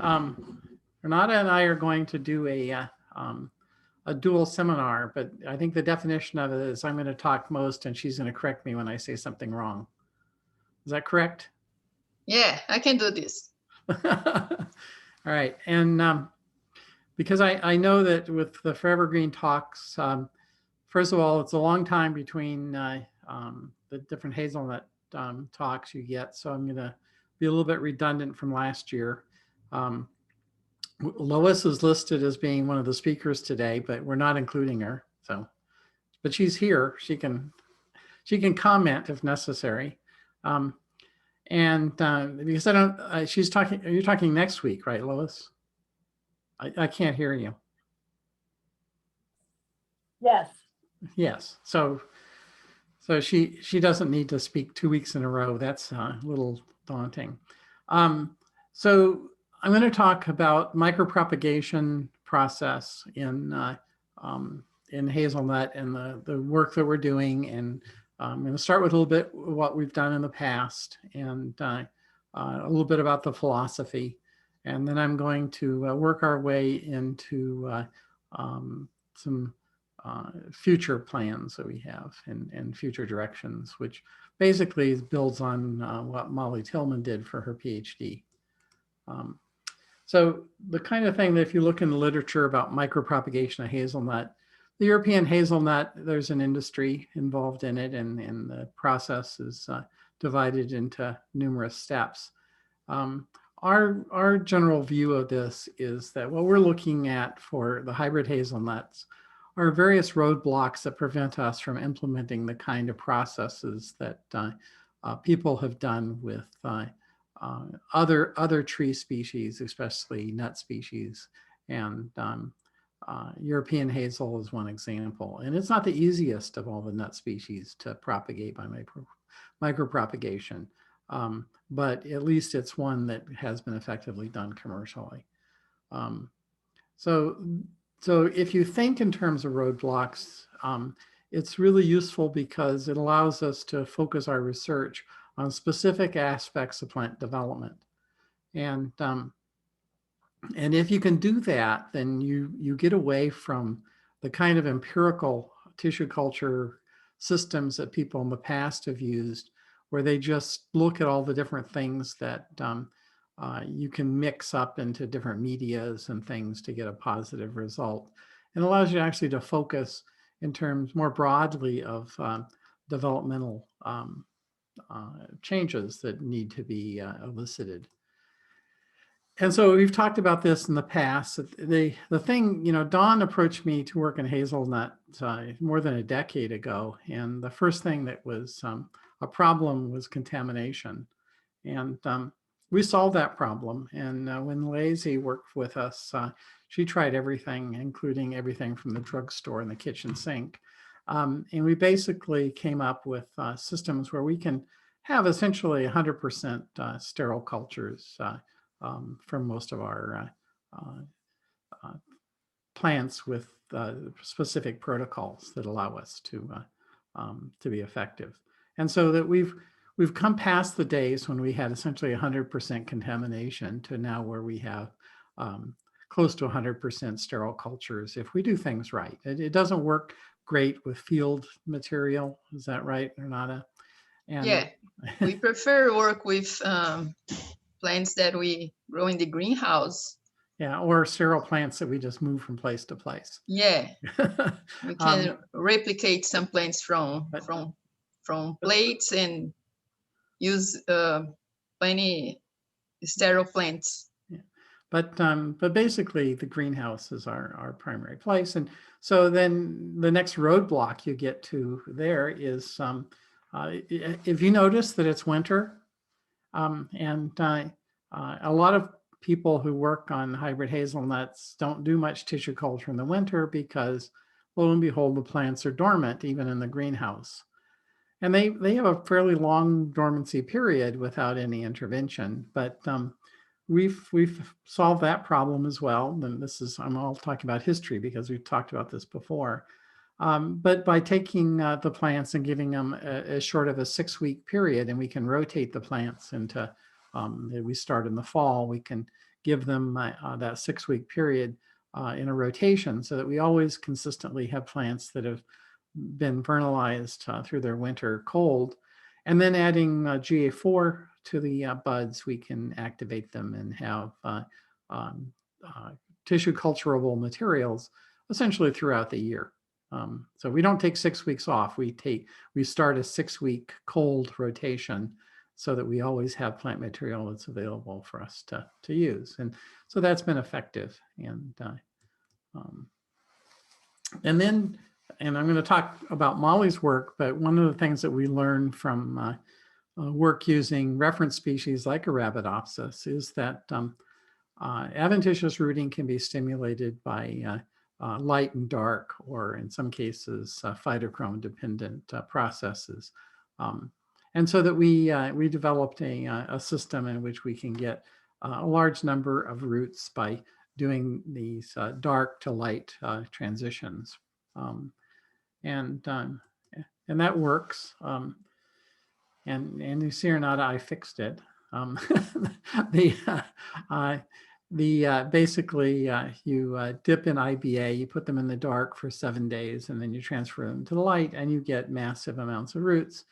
Renata and I are going to do a dual seminar, but I think the definition of it is I'm going to talk most and she's going to correct me when I say something wrong. Is that correct? Yeah, I can do this. All right. And because I know that with the Forever Green talks, first of all, it's a long time between the different hazelnut talks you get. So I'm going to be a little bit redundant from last year. Lois is listed as being one of the speakers today, but we're not including her. So, but she's here. She can comment if necessary. And because I don't, she's talking. You're talking next week, right, Lois? I can't hear you. Yes. Yes. So she doesn't need to speak 2 weeks in a row. That's a little daunting. So I'm going to talk about micropropagation process in hazelnut and the work that we're doing. And I'm going to start with a little bit what we've done in the past and a little bit about the philosophy. And then I'm going to work our way into some future plans that we have and future directions, which basically builds on what Molly Tillman did for her PhD. So the kind of thing that if you look in the literature about micropropagation of hazelnut, the European hazelnut, there's an industry involved in it, and the process is divided into numerous steps. Our general view of this is that what we're looking at for the hybrid hazelnuts are various roadblocks that prevent us from implementing the kind of processes that people have done with other tree species, especially nut species, and European hazel is one example. And it's not the easiest of all the nut species to propagate by micropropagation, but at least it's one that has been effectively done commercially. So if you think in terms of roadblocks, it's really useful because it allows us to focus our research on specific aspects of plant development. And if you can do that, then you get away from the kind of empirical tissue culture systems that people in the past have used, where they just look at all the different things that you can mix up into different medias and things to get a positive result. It allows you actually to focus in terms more broadly of developmental changes that need to be elicited. And so we've talked about this in the past. The thing, Dawn approached me to work in hazelnut more than a decade ago. And the first thing that was a problem was contamination. And we solved that problem. And when Lazy worked with us, she tried everything, including everything from the drugstore and the kitchen sink. And we basically came up with systems where we can have essentially 100% sterile cultures from most of our plants with specific protocols that allow us to be effective. And so that we've come past the days when we had essentially 100% contamination to now where we have close to 100% sterile cultures if we do things right. It doesn't work great with field material. Is that right, Renata? And yeah, we prefer work with plants that we grow in the greenhouse. Yeah, or sterile plants that we just move from place to place. Yeah, we can replicate some plants from plates and use plenty sterile plants. Yeah. But basically the greenhouse is our primary place. And so then the next roadblock you get to there is if you notice that it's winter, and a lot of people who work on hybrid hazelnuts don't do much tissue culture in the winter because, lo and behold, the plants are dormant even in the greenhouse. And they have a fairly long dormancy period without any intervention. But we've solved that problem as well. And I'm all talking about history because we've talked about this before. But by taking the plants and giving them as short of a 6-week period, and we can rotate the plants into, we start in the fall, we can give them that 6-week period in a rotation, so that we always consistently have plants that have been vernalized through their winter cold. And then adding GA4 to the buds, we can activate them and have tissue culturable materials essentially throughout the year. So we don't take 6 weeks off. We start a 6-week cold rotation so that we always have plant material that's available for us to use. And so that's been effective. And then, and I'm going to talk about Molly's work, but one of the things that we learned from work using reference species like Arabidopsis is that adventitious rooting can be stimulated by light and dark, or in some cases, phytochrome dependent processes. And so that we developed a system in which we can get a large number of roots by doing these dark to light transitions. And that works. And you see, Renata, I fixed it. Basically, you dip in IBA, you put them in the dark for 7 days, and then you transfer them to the light, and you get massive amounts of roots.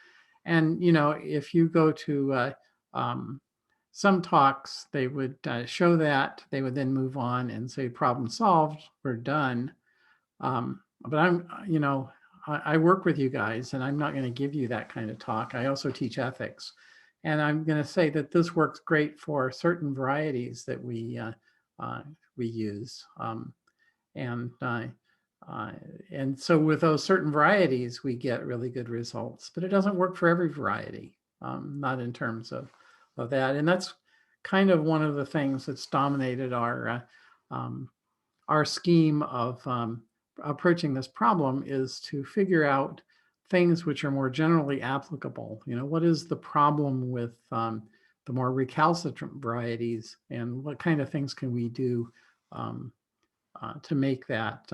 And if you go to some talks, they would show that, they would then move on and say, problem solved, we're done. But I work with you guys, and I'm not going to give you that kind of talk. I also teach ethics. And I'm going to say that this works great for certain varieties that we use. And so with those certain varieties, we get really good results. But it doesn't work for every variety, not in terms of that. And that's kind of one of the things that's dominated our scheme of approaching this problem, is to figure out things which are more generally applicable. What is the problem with the more recalcitrant varieties, and what kind of things can we do to make that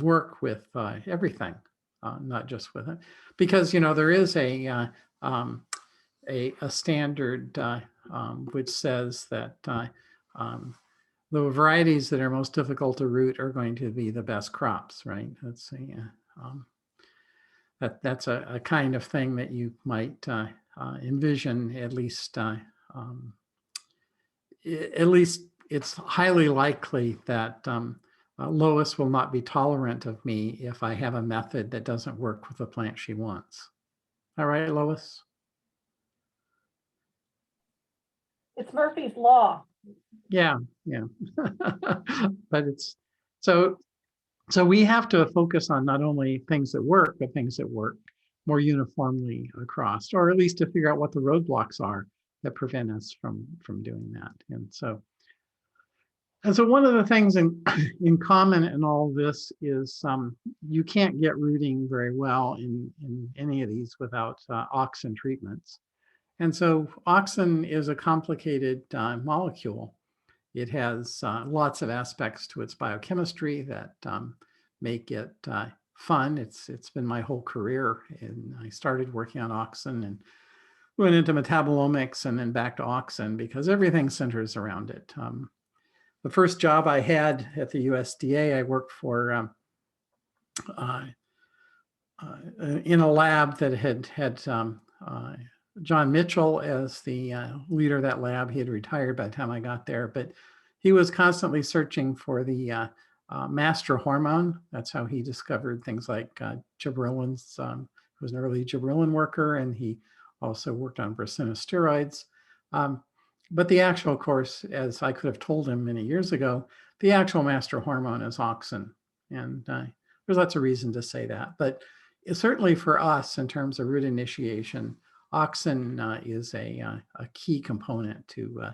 work with everything, not just with it. Because there is a standard which says that the varieties that are most difficult to root are going to be the best crops, right? That's a kind of thing that you might envision. At least it's highly likely that Lois will not be tolerant of me if I have a method that doesn't work with the plant she wants. All right, Lois? It's Murphy's Law. Yeah. But it's so we have to focus on not only things that work, but things that work more uniformly across, or at least to figure out what the roadblocks are that prevent us from doing that. And so one of the things in common in all this is you can't get rooting very well in any of these without auxin treatments. And so auxin is a complicated molecule. It has lots of aspects to its biochemistry that make it fun. It's been my whole career. And I started working on auxin and went into metabolomics and then back to auxin because everything centers around it. The first job I had at the USDA, I worked for in a lab that had John Mitchell as the leader of that lab. He had retired by the time I got there, but he was constantly searching for the master hormone. That's how he discovered things like gibberellins. He was an early gibberellin worker, and he also worked on brassinosteroids. But the actual, of course, as I could have told him many years ago, the actual master hormone is auxin. And there's lots of reason to say that. But certainly for us, in terms of root initiation, auxin is a key component to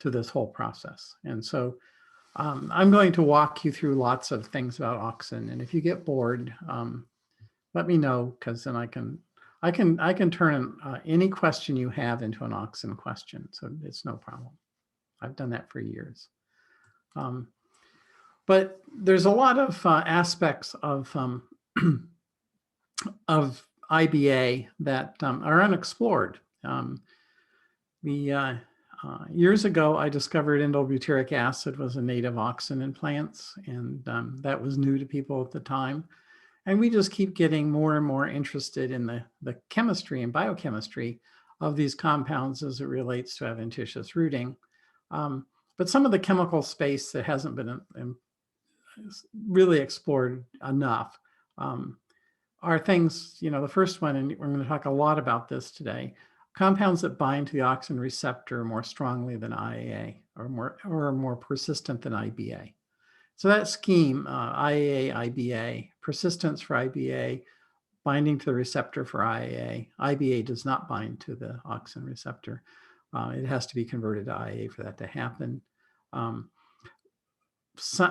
this whole process. And so I'm going to walk you through lots of things about auxin. And if you get bored, let me know, because then I can turn any question you have into an auxin question. So it's no problem. I've done that for years. But there's a lot of aspects of IBA that are unexplored. Years ago, I discovered indole acid was a native auxin in plants, and that was new to people at the time. And we just keep getting more and more interested in the chemistry and biochemistry of these compounds as it relates to adventitious rooting. But some of the chemical space that hasn't been really explored enough are things, the first one, and we're going to talk a lot about this today, compounds that bind to the auxin receptor more strongly than IAA or more persistent than IBA. So that scheme, IAA, IBA, persistence for IBA, binding to the receptor for IAA. IBA does not bind to the auxin receptor. It has to be converted to IAA for that to happen.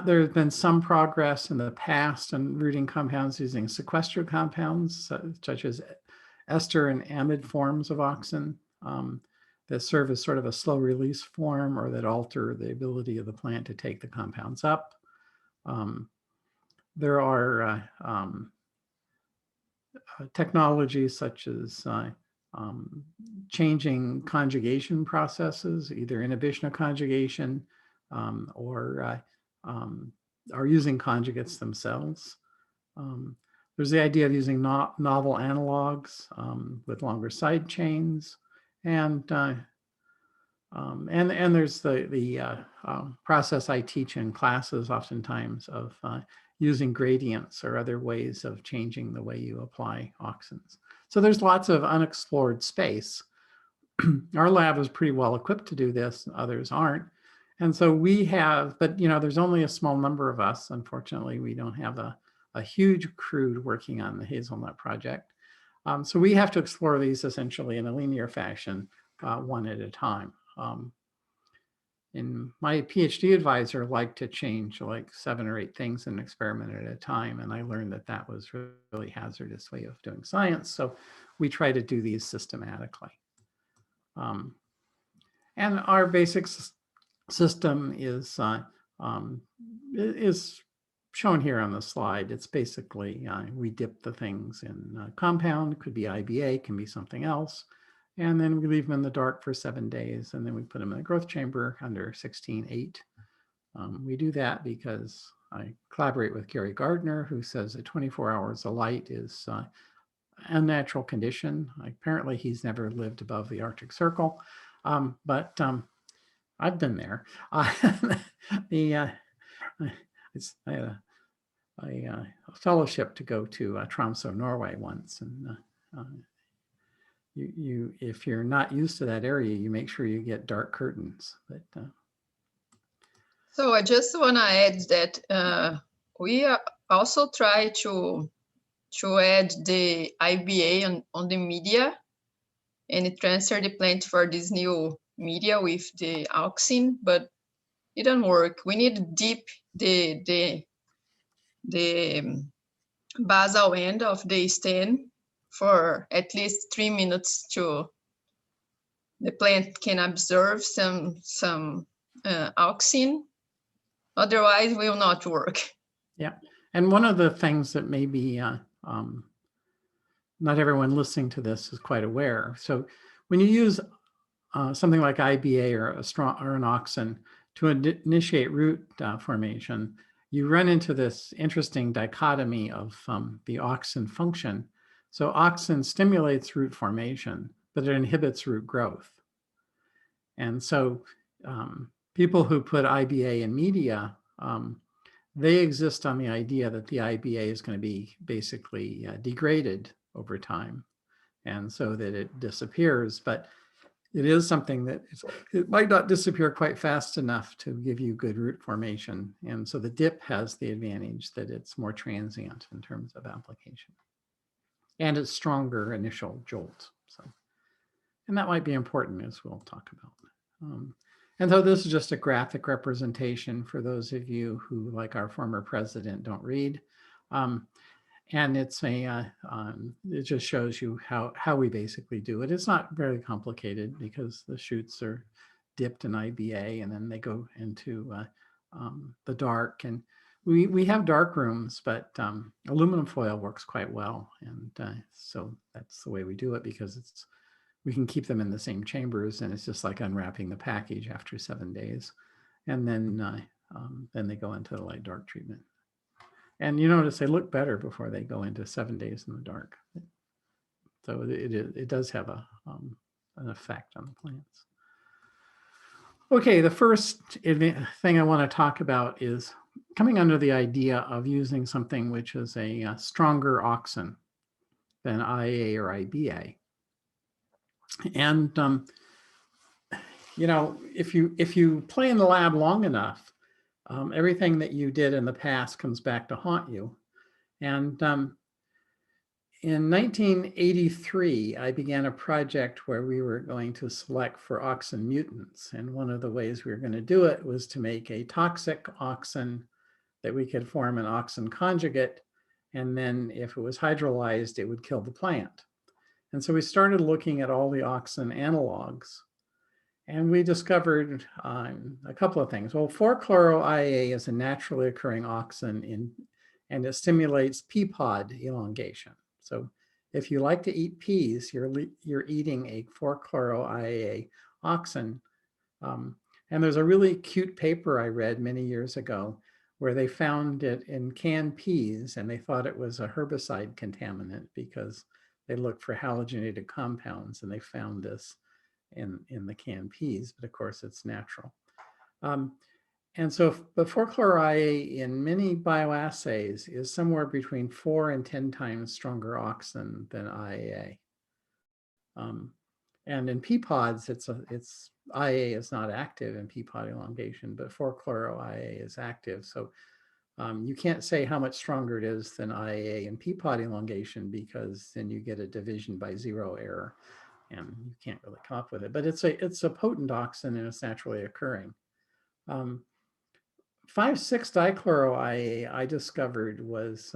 There has been some progress in the past in rooting compounds using sequestered compounds, such as ester and amide forms of auxin that serve as sort of a slow release form or that alter the ability of the plant to take the compounds up. There are technologies such as changing conjugation processes, either inhibition of conjugation or using conjugates themselves. There's the idea of using novel analogs with longer side chains, and there's the process I teach in classes oftentimes of using gradients or other ways of changing the way you apply auxins. So there's lots of unexplored space. Our lab is pretty well equipped to do this, others aren't. And so we have, but there's only a small number of us. Unfortunately, we don't have a huge crew working on the Hazelnut project. So we have to explore these essentially in a linear fashion, one at a time. And my PhD advisor liked to change like 7 or 8 things in an experiment at a time. And I learned that that was a really hazardous way of doing science. So we try to do these systematically. And our basic system is shown here on the slide. It's basically, we dip the things in compound, could be IBA, can be something else. And then we leave them in the dark for 7 days, and then we put them in a growth chamber under 16.8. We do that because I collaborate with Gary Gardner, who says that 24 hours of light is a unnatural condition. Apparently, he's never lived above the Arctic Circle, but I've been there. I had a fellowship to go to Tromsø, Norway once, and if you're not used to that area, you make sure you get dark curtains. But so I just want to add that we also try to add the IBA on the media and transfer the plant for this new media with the auxin, but it doesn't work. We need to dip the basal end of the stem for at least 3 minutes to the plant can absorb some auxin. Otherwise, will not work. Yeah, and one of the things that maybe not everyone listening to this is quite aware. So when you use something like IBA or an auxin to initiate root formation, you run into this interesting dichotomy of the auxin function. So auxin stimulates root formation, but it inhibits root growth. And so people who put IBA in media, they exist on the idea that the IBA is going to be basically degraded over time, and so that it disappears. But it is something that it might not disappear quite fast enough to give you good root formation. And so the dip has the advantage that it's more transient in terms of application. And it's stronger initial jolt. So, and that might be important, as we'll talk about. And so this is just a graphic representation for those of you who, like our former president, don't read. And it's it just shows you how we basically do it. It's not very complicated because the shoots are dipped in IBA and then they go into the dark. And we have dark rooms, but aluminum foil works quite well. And so that's the way we do it because we can keep them in the same chambers, and it's just like unwrapping the package after 7 days. And then they go into the light dark treatment. And you notice they look better before they go into 7 days in the dark. So it does have an effect on the plants. Okay, the first thing I want to talk about is coming under the idea of using something which is a stronger auxin than IA or IBA. And you know, if you play in the lab long enough, everything that you did in the past comes back to haunt you. And in 1983, I began a project where we were going to select for auxin mutants. And one of the ways we were going to do it was to make a toxic auxin that we could form an auxin conjugate. And then if it was hydrolyzed, it would kill the plant. And so we started looking at all the auxin analogs. And we discovered a couple of things. Well, 4-chloro-IA is a naturally occurring auxin and it stimulates pea pod elongation. So if you like to eat peas, you're eating a 4-chloro-IA auxin. And there's a really cute paper I read many years ago where they found it in canned peas and they thought it was a herbicide contaminant because they looked for halogenated compounds and they found this in the canned peas, but of course it's natural. And so the 4-chloro-IA in many bioassays is somewhere between 4 and 10 times stronger auxin than IA. And in pea pods, IA is not active in pea pod elongation, but 4-chloro-IA is active. So you can't say how much stronger it is than IA in pea pod elongation because then you get a division by 0 error and you can't really come up with it. But it's a potent auxin and it's naturally occurring. 5,6-dichloro-IA I discovered was,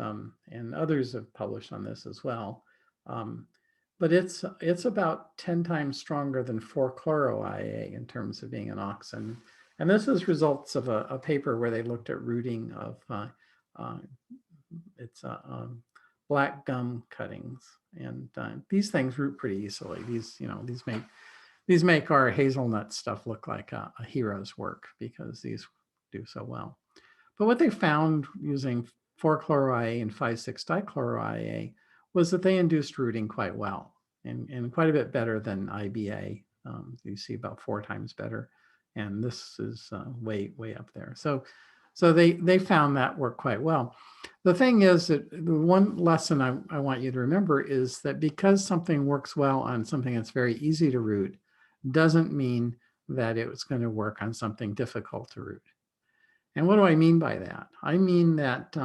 and others have published on this as well, but it's about 10 times stronger than 4-chloro-IA in terms of being an auxin. And this is results of a paper where they looked at rooting of black gum cuttings. And these things root pretty easily. These make our hazelnut stuff look like a hero's work because these do so well. But what they found using 4-chloro-IA and 5,6-dichloro-IA was that they induced rooting quite well and quite a bit better than IBA. You see about 4 times better. And this is way up there. So they found that worked quite well. The thing is that the one lesson I want you to remember is that because something works well on something that's very easy to root, doesn't mean that it's going to work on something difficult to root. And what do I mean by that? I mean that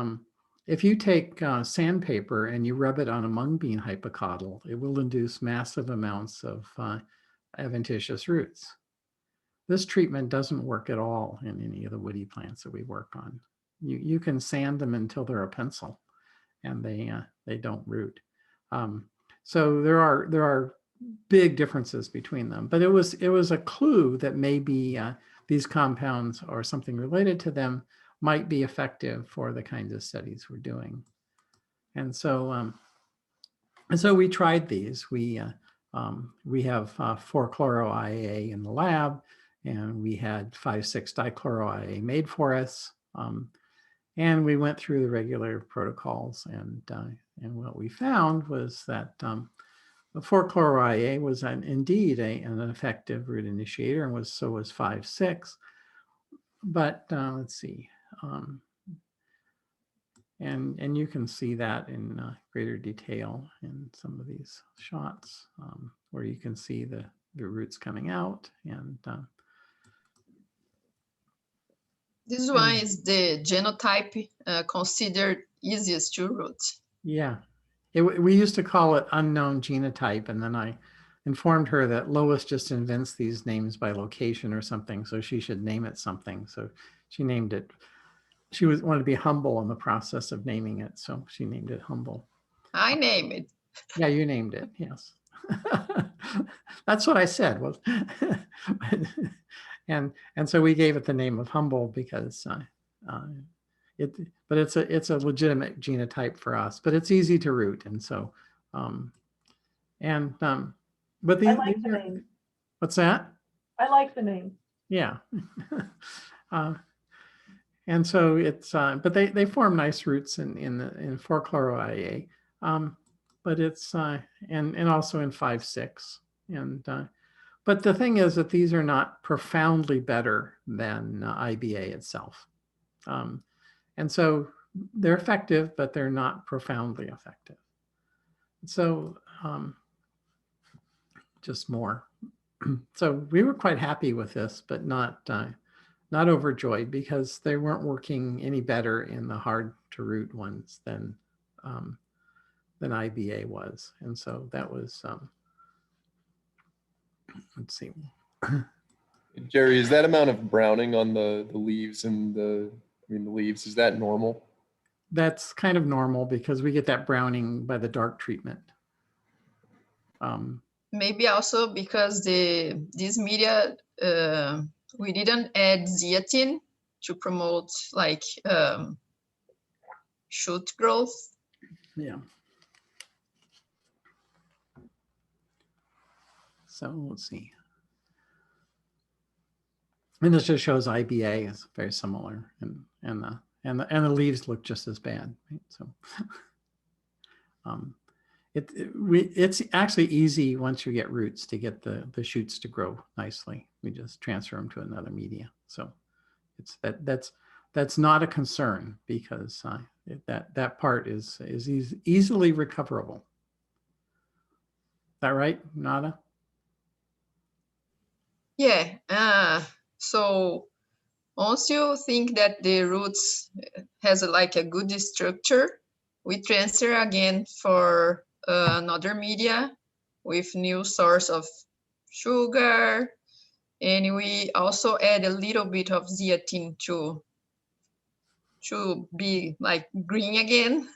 if you take sandpaper and you rub it on a mung bean hypocotyl, it will induce massive amounts of adventitious roots. This treatment doesn't work at all in any of the woody plants that we work on. You can sand them until they're a pencil and they don't root. So there are big differences between them, but it was a clue that maybe these compounds or something related to them might be effective for the kinds of studies we're doing. And so we tried these. We have 4-chloro-IA in the lab, and we had 5,6-dichloro-IA made for us. And we went through the regular protocols, and what we found was that the 4-chloro-IA was indeed an effective root initiator, and so was 5,6. But let's see, and you can see that in greater detail in some of these shots where you can see the roots coming out. And this one is the genotype considered easiest to root. Yeah, we used to call it unknown genotype, and then I informed her that Lois just invents these names by location or something, so she should name it something. So she named it. She wanted to be humble in the process of naming it, so she named it Humble. I name it. Yeah, you named it. Yes, that's what I said. Was and so we gave it the name of Humble because it's a legitimate genotype for us, but it's easy to root, and so But I these, like these the are, name. what's that? I like the name. Yeah. uh, and so it's, but they form nice roots in 4-chloro-IA, but it's, and also in 5,6. And, but the thing is that these are not profoundly better than IBA itself. And so they're effective, but they're not profoundly effective. So just more. So we were quite happy with this, but not overjoyed because they weren't working any better in the hard to root ones than IBA was. And so that was, let's see. Jerry, is that amount of browning on the leaves and the leaves, is that normal? That's kind of normal because we get that browning by the dark treatment. Maybe also because this media, we didn't add zeatin to promote like shoot growth. Yeah. So let's see. And this just shows IBA is very similar, and the leaves look just as bad. Right? So it's actually easy once you get roots to get the shoots to grow nicely. We just transfer them to another media. So it's that's not a concern because that part is easily recoverable. Is that right, Nada? Yeah. So once you think that the roots has like a good structure, we transfer again for another media with new source of sugar, and we also add a little bit of zeatin to be like green again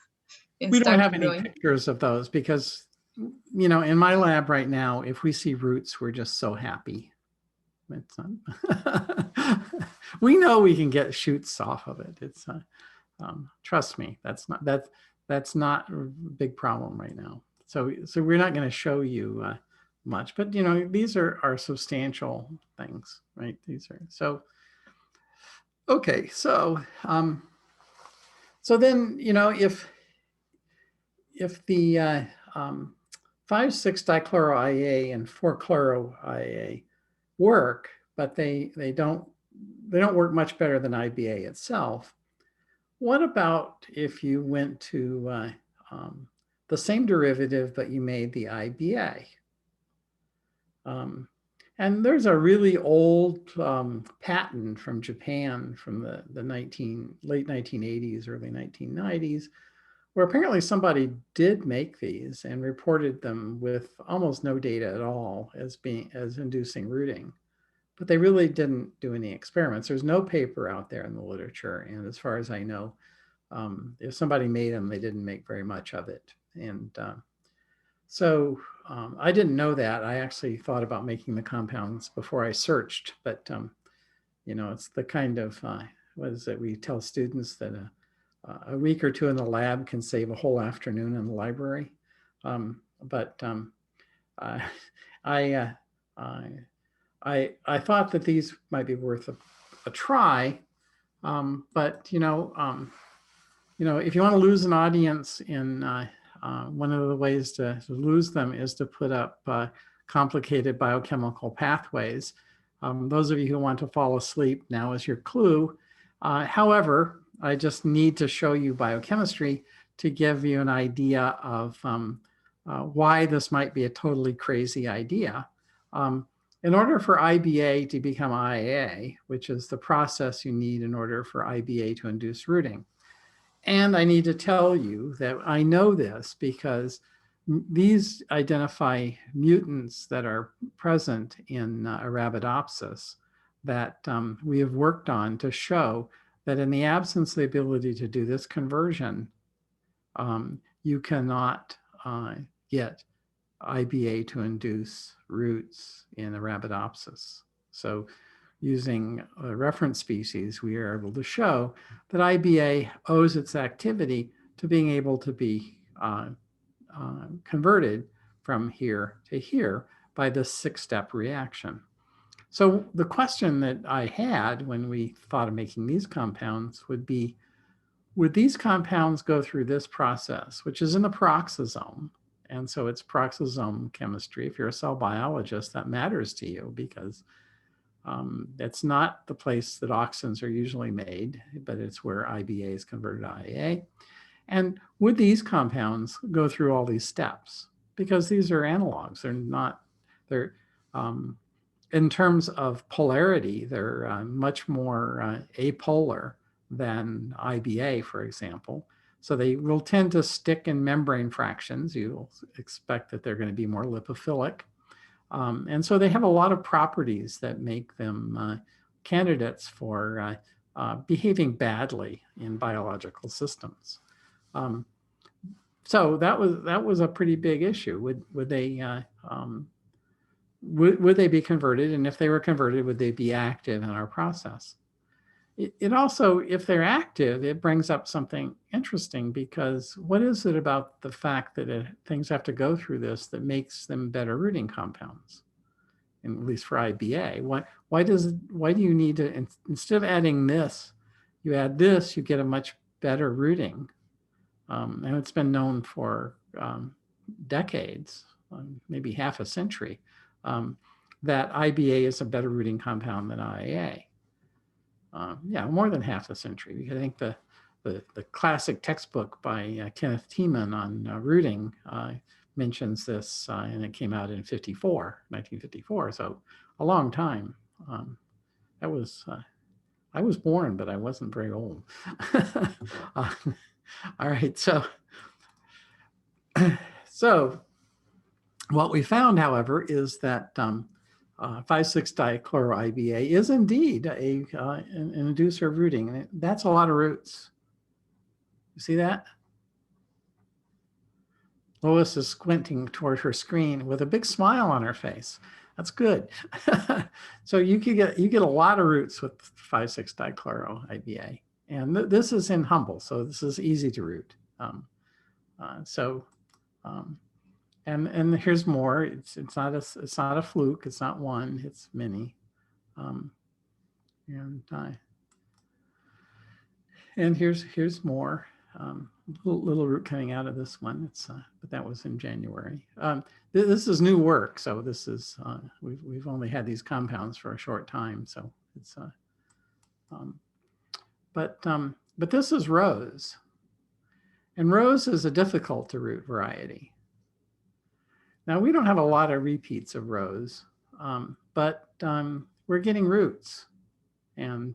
and We don't start have any growing. pictures of those because, you know, in my lab right now, if we see roots, we're just so happy. It's, we know we can get shoots off of it. It's, trust me, that's not a big problem right now. So we're not going to show you much, but you know, these are substantial things, right? These are so. Okay, so so then, you know, if the 5,6-dichloro-IA and 4-chloro-IA work, but they don't work much better than IBA itself, what about if you went to the same derivative, but you made the IBA? And there's a really old patent from Japan from the late 1980s, early 1990s, where apparently somebody did make these and reported them with almost no data at all as inducing rooting. But they really didn't do any experiments. There's no paper out there in the literature. And as far as I know, if somebody made them, they didn't make very much of it. And so I didn't know that. I actually thought about making the compounds before I searched, but you know, it's the kind of, what is it? We tell students that a week or two in the lab can save a whole afternoon in the library. I thought that these might be worth a try, but you know, if you want to lose an audience in one of the ways to lose them is to put up complicated biochemical pathways. Those of you who want to fall asleep, now is your clue. However, I just need to show you biochemistry to give you an idea of why this might be a totally crazy idea. In order for IBA to become IA, which is the process you need in order for IBA to induce rooting. And I need to tell you that I know this because these identify mutants that are present in Arabidopsis that we have worked on to show that in the absence of the ability to do this conversion, you cannot get IBA to induce roots in Arabidopsis. So using a reference species, we are able to show that IBA owes its activity to being able to be converted from here to here by this 6-step reaction. So the question that I had when we thought of making these compounds would be, would these compounds go through this process, which is in the peroxisome? And so it's peroxisome chemistry. If you're a cell biologist, that matters to you because it's not the place that auxins are usually made, but it's where IBA is converted to IAA. And would these compounds go through all these steps? Because these are analogs. They're in terms of polarity, they're much more apolar than IBA, for example. So they will tend to stick in membrane fractions. You'll expect that they're going to be more lipophilic. And so they have a lot of properties that make them candidates for behaving badly in biological systems. So that was a pretty big issue. Would they be converted? And if they were converted, would they be active in our process? It also, if they're active, it brings up something interesting, because what is it about the fact that things have to go through this that makes them better rooting compounds? And at least for IBA, why do you need to, instead of adding this, you add this, you get a much better rooting. And it's been known for decades, maybe half a century, that IBA is a better rooting compound than IAA. Yeah, more than half a century, because I think the classic textbook by Kenneth Tiemann on rooting mentions this, and it came out in 1954, so a long time. I was born, but I wasn't very old. All right, so what we found, however, is that 5,6-dichloro-IBA is indeed an inducer of rooting, and that's a lot of roots. You see that? Lois is squinting toward her screen with a big smile on her face. That's good. So you get a lot of roots with 5,6-dichloro-IBA, and this is in Humble, so this is easy to root. And here's more. It's not a fluke. It's not one. It's many. And here's more. Little root coming out of this one. But that was in January. This is new work, so this is we've only had these compounds for a short time, so it's but this is rose, and rose is a difficult to root variety. Now we don't have a lot of repeats of rose, but we're getting roots, and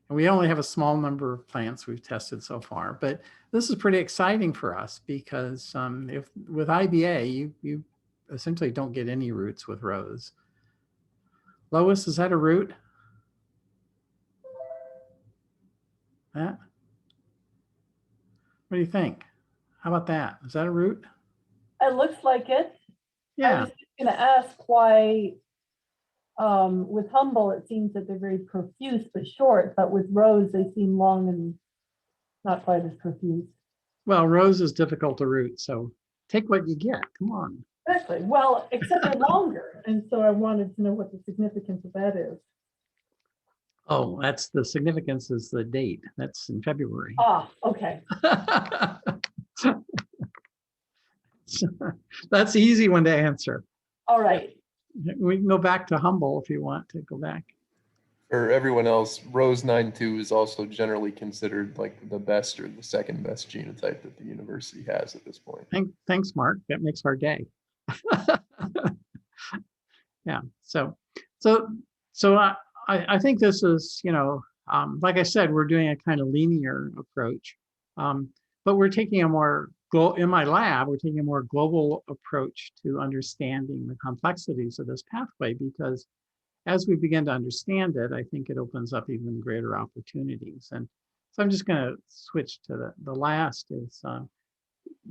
we only have a small number of plants we've tested so far, but this is pretty exciting for us because if with IBA, you essentially don't get any roots with rose. Lois, is that a root? That? What do you think? How about that? Is that a root? It looks like it. I Yeah. was just going to ask why with Humble, it seems that they're very profuse but short, but with Rose, they seem long and not quite as profuse. Well, rose is difficult to root, so take what you get. Come on. Exactly. Well, except they're longer. And so I wanted to know what the significance of that is. Oh, that's the significance is the date. That's in February. Ah, okay. That's the easy one to answer. All right. We can go back to Humble if you want to go back. For everyone else, Rose 9.2 is also generally considered like the best or the second best genotype that the university has at this point. Thanks, Mark. That makes our day. Yeah. So I think this is, like I said, we're doing a kind of linear approach, but we're taking a more in my lab, we're taking a more global approach to understanding the complexities of this pathway, because as we begin to understand it, I think it opens up even greater opportunities. And so I'm just going to switch to the last is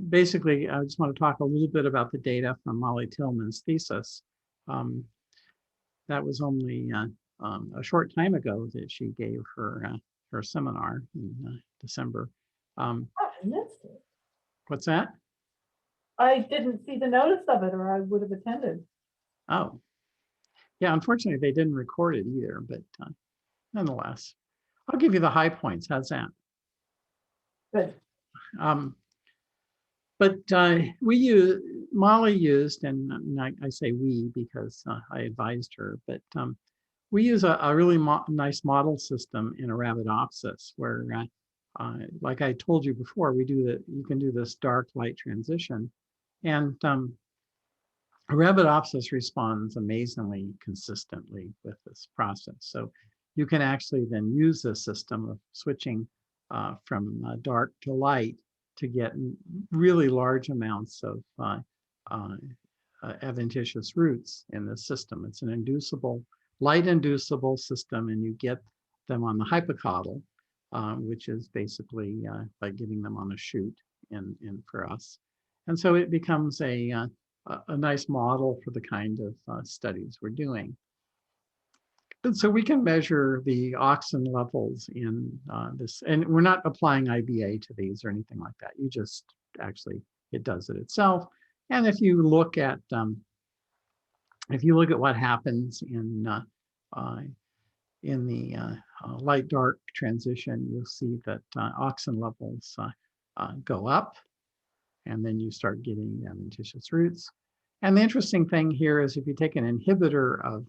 basically, I just want to talk a little bit about the data from Molly Tillman's thesis. That was only a short time ago that she gave her seminar in December. I missed it. What's that? I didn't see the notice of it, or I would have attended. Oh, yeah, unfortunately, they didn't record it either, but nonetheless, I'll give you the high points. How's that? Good. But Molly used, and I say we because I advised her, but we use a really nice model system in Arabidopsis where, like I told you before, you can do this dark light transition. And Arabidopsis responds amazingly consistently with this process. So you can actually then use this system of switching from dark to light to get really large amounts of adventitious roots in the system. It's an light inducible system, and you get them on the hypocotyl, which is basically by getting them on a shoot in for us. And so it becomes a nice model for the kind of studies we're doing. And so we can measure the auxin levels in this, and we're not applying IBA to these or anything like that. You just actually, it does it itself. And if you look at what happens in the light-dark transition, you'll see that auxin levels go up, and then you start getting adventitious roots. And the interesting thing here is if you take an inhibitor of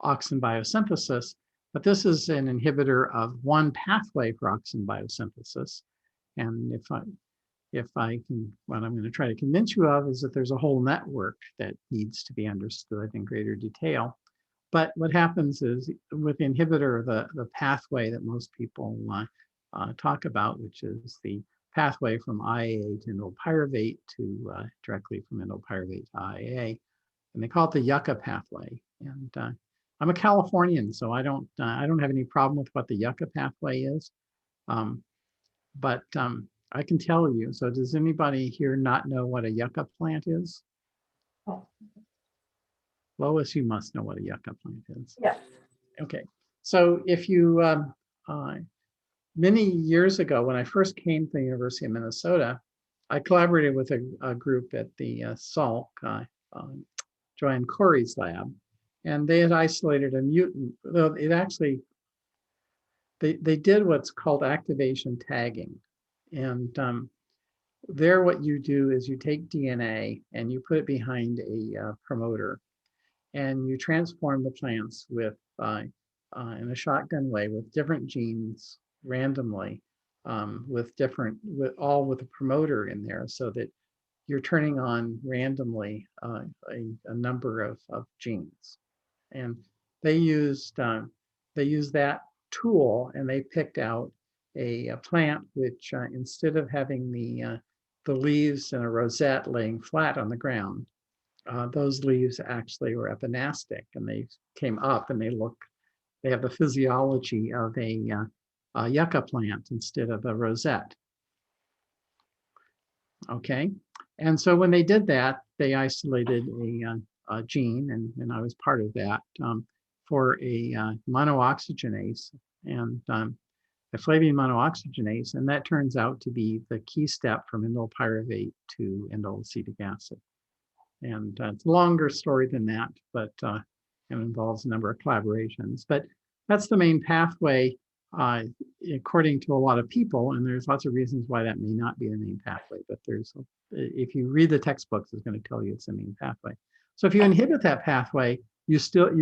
auxin biosynthesis, but this is an inhibitor of one pathway for auxin biosynthesis. And what I'm going to try to convince you of is that there's a whole network that needs to be understood in greater detail. But what happens is with the inhibitor, the pathway that most people talk about, which is the pathway from IAA to indole pyruvate to directly from indole pyruvate to IAA, and they call it the yucca pathway. And I'm a Californian, so I don't have any problem with what the yucca pathway is, but I can tell you. So does anybody here not know what a yucca plant is? Oh, Lois, you must know what a yucca plant is. yeah. Okay, so if you many years ago, when I first came to the University of Minnesota, I collaborated with a group at the Salk, Joanne Corey's lab, and they had isolated a mutant. Well, it actually, they did what's called activation tagging. And there what you do is you take DNA and you put it behind a promoter, and you transform the plants with in a shotgun way with different genes randomly, all with a promoter in there, so that you're turning on randomly a number of genes. And they used that tool, and they picked out a plant which instead of having the leaves in a rosette laying flat on the ground, those leaves actually were epinastic, and they came up and they have the physiology of a yucca plant instead of a rosette. Okay, and so when they did that, they isolated a gene, and I was part of that, for a monooxygenase, and a flavine monooxygenase, and that turns out to be the key step from indole pyruvate to indole acetic acid. And it's a longer story than that, but it involves a number of collaborations. But that's the main pathway, according to a lot of people, and there's lots of reasons why that may not be the main pathway, but if you read the textbooks, it's going to tell you it's the main pathway. So if you inhibit that pathway, you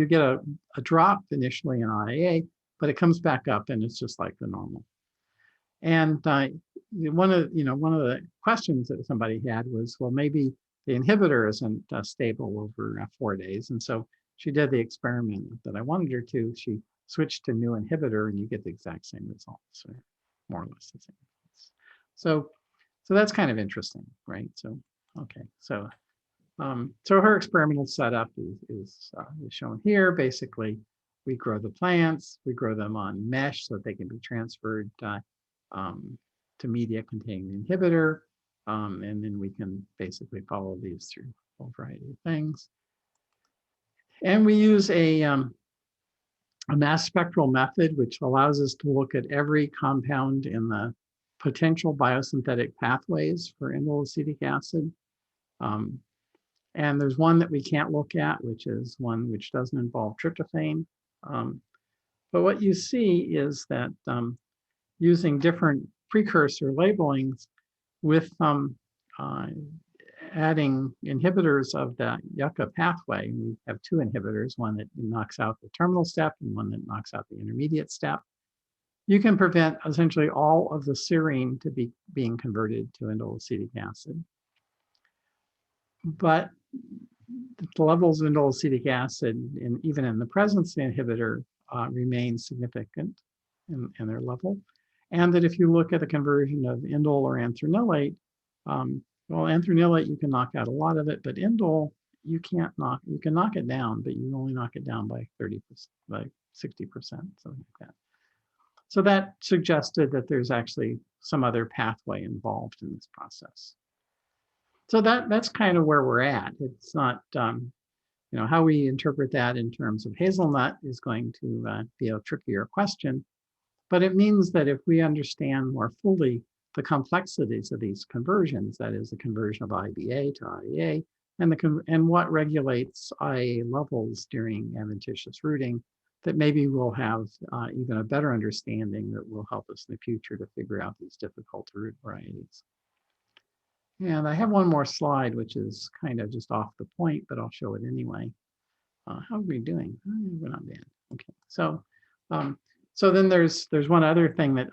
get a drop initially in IAA, but it comes back up and it's just like the normal. And one of the questions that somebody had was, well, maybe the inhibitor isn't stable over 4 days. And so she did the experiment that I wanted her to. She switched to new inhibitor, and you get the exact same results, or more or less the same results. So that's kind of interesting, right? So, okay, so her experimental setup is shown here. Basically, we grow the plants, we grow them on mesh so that they can be transferred to media containing the inhibitor, and then we can basically follow these through a whole variety of things. And we use a mass spectral method, which allows us to look at every compound in the potential biosynthetic pathways for indole acetic acid. And there's one that we can't look at, which is one which doesn't involve tryptophan. But what you see is that using different precursor labelings with adding inhibitors of the yucca pathway, we have two inhibitors, one that knocks out the terminal step and one that knocks out the intermediate step. You can prevent essentially all of the serine to be being converted to indole acetic acid. But the levels of indole acetic acid, even in the presence of the inhibitor, remain significant in their level. And that if you look at the conversion of indole or anthranilate, well, anthranilate, you can knock out a lot of it, but indole, you can knock it down, but you only knock it down by 30%, by 60%, something like that. So that suggested that there's actually some other pathway involved in this process. So that's kind of where we're at. It's not, how we interpret that in terms of hazelnut is going to be a trickier question, but it means that if we understand more fully the complexities of these conversions, that is the conversion of IBA to IEA, and what regulates IA levels during adventitious rooting, that maybe we'll have even a better understanding that will help us in the future to figure out these difficult to root varieties. And I have one more slide, which is kind of just off the point, but I'll show it anyway. How are we doing? We're not bad. Okay, so then there's one other thing that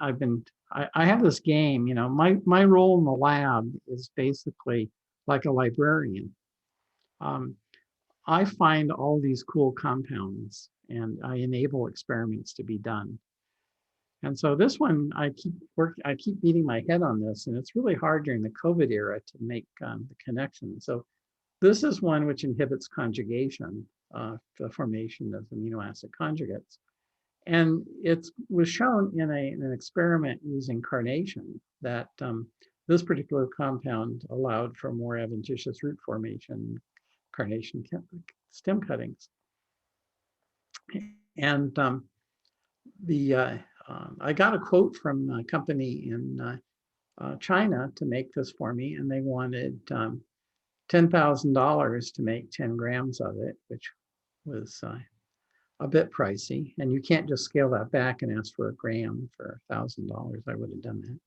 I have this game, my role in the lab is basically like a librarian. I find all these cool compounds and I enable experiments to be done. And so this one, I keep beating my head on this, and it's really hard during the COVID era to make the connection. So this is one which inhibits conjugation, the formation of amino acid conjugates. And it was shown in an experiment using carnation that this particular compound allowed for more adventitious root formation, carnation stem cuttings. And I got a quote from a company in China to make this for me, and they wanted $10,000 to make 10 grams of it, which was a bit pricey. And you can't just scale that back and ask for a gram for $1,000. I would have done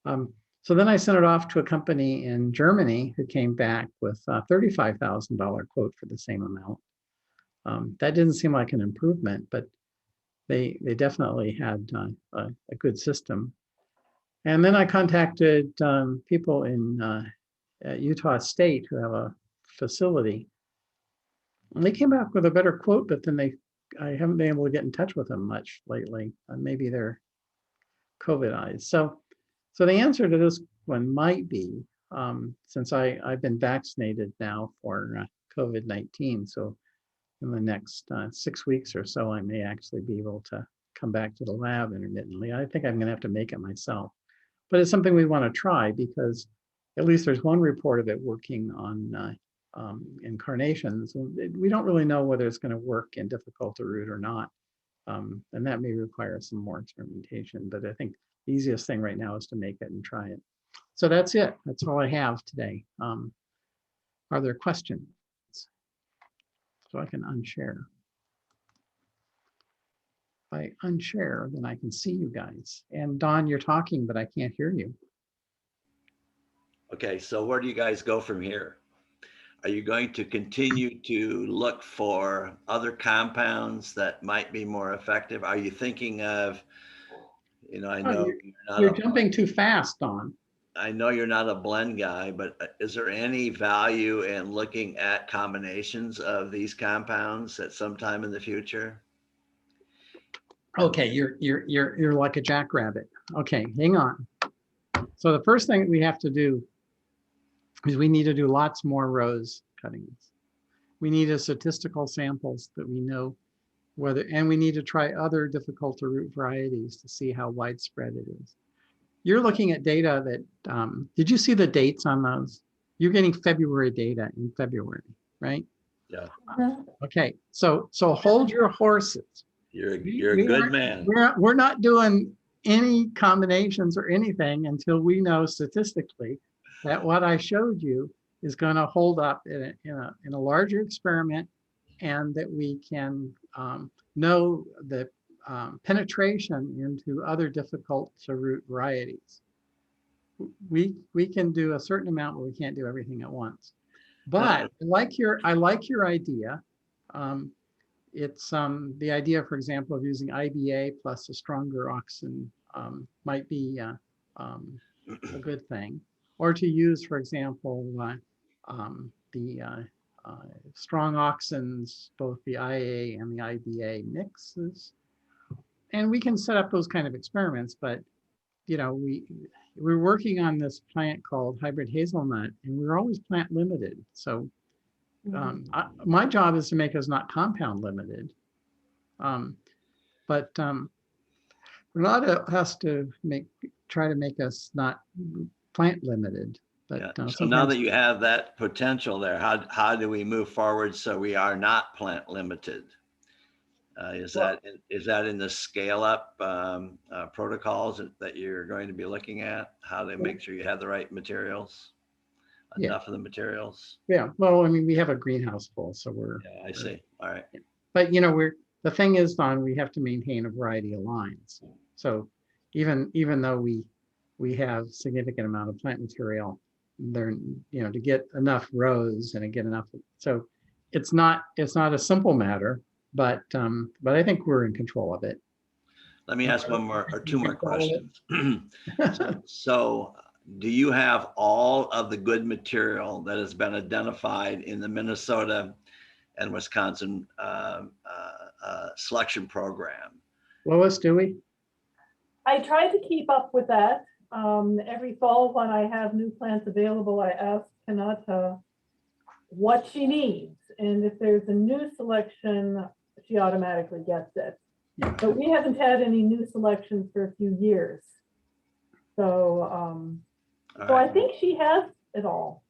that. So then I sent it off to a company in Germany who came back with a $35,000 quote for the same amount. That didn't seem like an improvement, but they definitely had a good system. And then I contacted people in Utah State who have a facility. And they came back with a better quote, but then I haven't been able to get in touch with them much lately. Maybe they're COVIDized. So the answer to this one might be, since I've been vaccinated now for COVID-19, so in the next 6 weeks or so, I may actually be able to come back to the lab intermittently. I think I'm going to have to make it myself. But it's something we want to try because at least there's one report of it working on incarnations. We don't really know whether it's going to work in difficult to root or not. And that may require some more experimentation. But I think the easiest thing right now is to make it and try it. So that's it. That's all I have today. Are there questions? So I can unshare. If I unshare, then I can see you guys. And Don, you're talking, but I can't hear you. Okay, so where do you guys go from here? Are you going to continue to look for other compounds that might be more effective? Are you thinking of, I know you're jumping too fast, Don. I know you're not a blend guy, but is there any value in looking at combinations of these compounds at some time in the future? Okay, you're like a jackrabbit. Okay, hang on. So the first thing we have to do is we need to do lots more rose cuttings. We need a statistical samples that we know whether, and we need to try other difficult to root varieties to see how widespread it is. You're looking at data that, did you see the dates on those? You're getting February data in February, right? Yeah. Okay, so hold your horses. You're a good man. We're not doing any combinations or anything until we know statistically that what I showed you is going to hold up in a larger experiment, and that we can know the penetration into other difficult to root varieties. We can do a certain amount, but we can't do everything at once. But I like your idea. It's the idea, for example, of using IBA plus a stronger auxin might be a good thing, or to use, for example, the strong auxins, both the IA and the IBA mixes, and we can set up those kind of experiments. But you know, we're working on this plant called hybrid hazelnut, and we're always plant limited. So my job is to make us not compound limited. But Renata has to try to make us not plant limited. But yeah. So now that you have that potential there, how do we move forward so we are not plant limited? Is that in the scale up protocols that you're going to be looking at? How to make sure you have the right materials, enough of the materials? Yeah, well, I mean, we have a greenhouse full, so we're. Yeah, I see. All right. But you know, the thing is, Don, we have to maintain a variety of lines. So even though we have significant amount of plant material, there, you know, to get enough rows and to get enough, so it's not a simple matter. But I think we're in control of it. Let me ask one more or two more questions. So do you have all of the good material that has been identified in the Minnesota and Wisconsin selection program? Lois, do we? I try to keep up with that. Every fall when I have new plants available, I ask Renata what she needs. And if there's a new selection, she automatically gets it. Yeah. But we haven't had any new selections for a few years. So, so I think she has it all.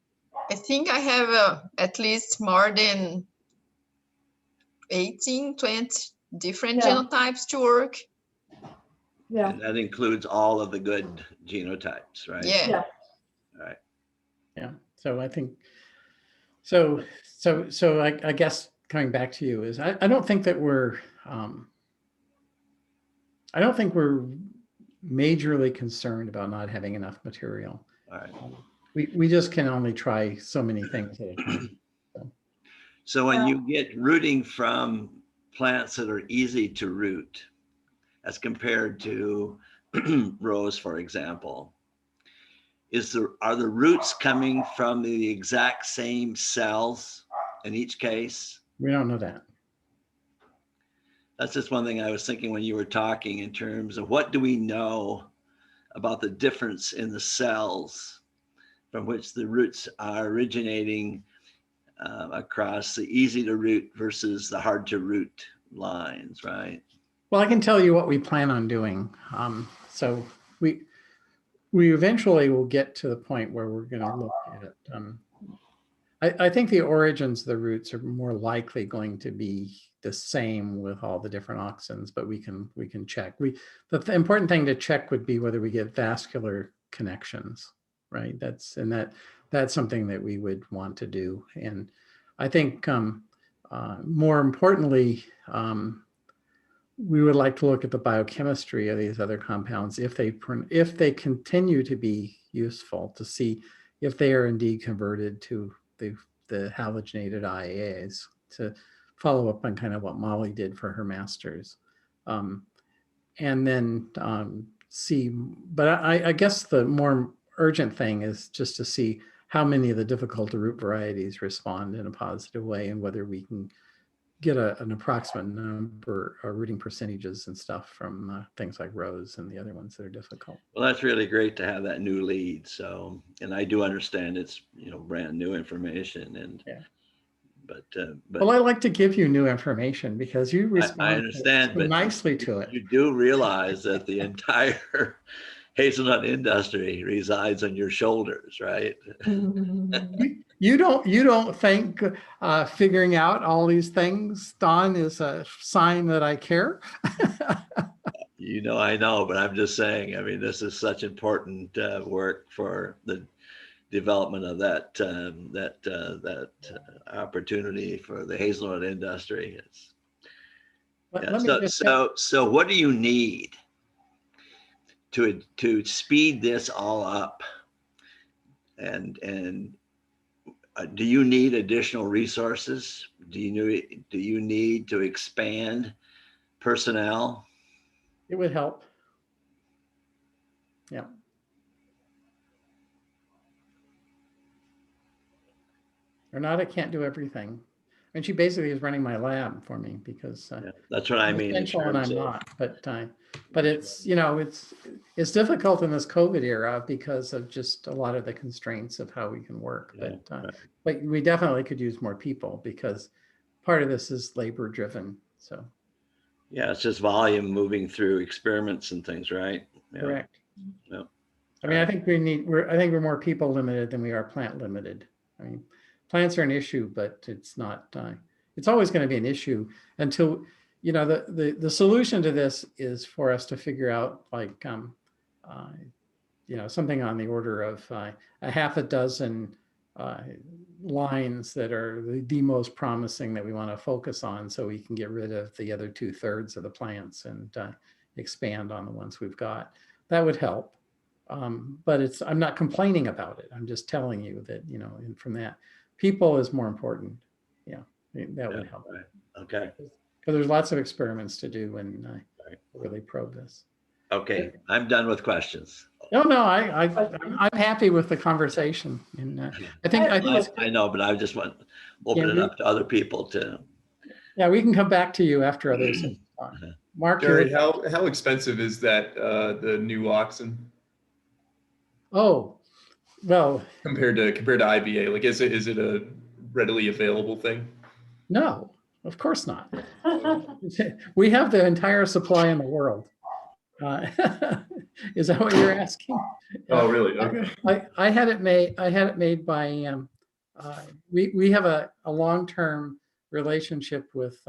I think I have at least more than 18, 20 different genotypes to work. Yeah. And that includes all of the good genotypes, right? Yeah. All right. Yeah. So I think, so I guess coming back to you is I don't think that we're, I don't think we're majorly concerned about not having enough material. All right. We just can only try so many things at a time. So when you get rooting from plants that are easy to root, as compared to rose, for example, are the roots coming from the exact same cells in each case? We don't know that. That's just one thing I was thinking when you were talking in terms of what do we know about the difference in the cells from which the roots are originating across the easy to root versus the hard to root lines, right? Well, I can tell you what we plan on doing. So we eventually will get to the point where we're going to look at I think the origins of the roots are more likely going to be the same with all the different auxins, but we can check. The important thing to check would be whether we get vascular connections, right? That's something that we would want to do. And I think more importantly, we would like to look at the biochemistry of these other compounds if they continue to be useful, to see if they are indeed converted to the halogenated IAs, to follow up on kind of what Molly did for her master's. And then see, but I guess the more urgent thing is just to see how many of the difficult to root varieties respond in a positive way, and whether we can get an approximate number of rooting percentages and stuff from things like rose and the other ones that are difficult. Well, that's really great to have that new lead. So, and I do understand it's, you know, brand new information, and but well, I like to give you new information because you respond I understand, so but nicely to it. You do realize that the entire hazelnut industry resides on your shoulders, right? You don't think figuring out all these things, Don, is a sign that I care? You know, I know, but I'm just saying, I mean, this is such important work for the development of that opportunity for the hazelnut industry. Let me just say, So what do you need to speed this all up? And do you need additional resources? Do you need to expand personnel? it would help. Yeah. Renata can't do everything. And she basically is running my lab for me because Yeah, that's what I I'm mean. In essential and terms I'm of, not. But it's, you know, it's difficult in this COVID era because of just a lot of the constraints of how we can work. Yeah, But we definitely could use more people because part of this is labor driven. So yeah, it's just volume moving through experiments and things, right? Yeah. correct. Yeah. I mean, I think I think we're more people limited than we are plant limited. I mean, plants are an issue, but it's not, it's always going to be an issue until, you know, the solution to this is for us to figure out like, you know, something on the order of a half a dozen lines that are the most promising that we want to focus on so we can get rid of the other 2/3 of the plants and expand on the ones we've got. That would help. But I'm not complaining about it. I'm just telling you that, you know, and from that, people is more important. Yeah, that would help. Right. Okay. Because there's lots of experiments to do and Right. really probe this. Okay, I'm done with questions. No, I'm happy with the conversation. And I think it's I know, but I just want to open it up to other people to. Yeah, we can come back to you after others have talked. Mark, Jerry, how expensive is that the new oxen oh, well, compared to IBA? Like, is it a readily available thing? no, of course not. We have the entire supply in the world. Is that what you're asking? Oh, really? Okay. I had it made by we have a long-term relationship with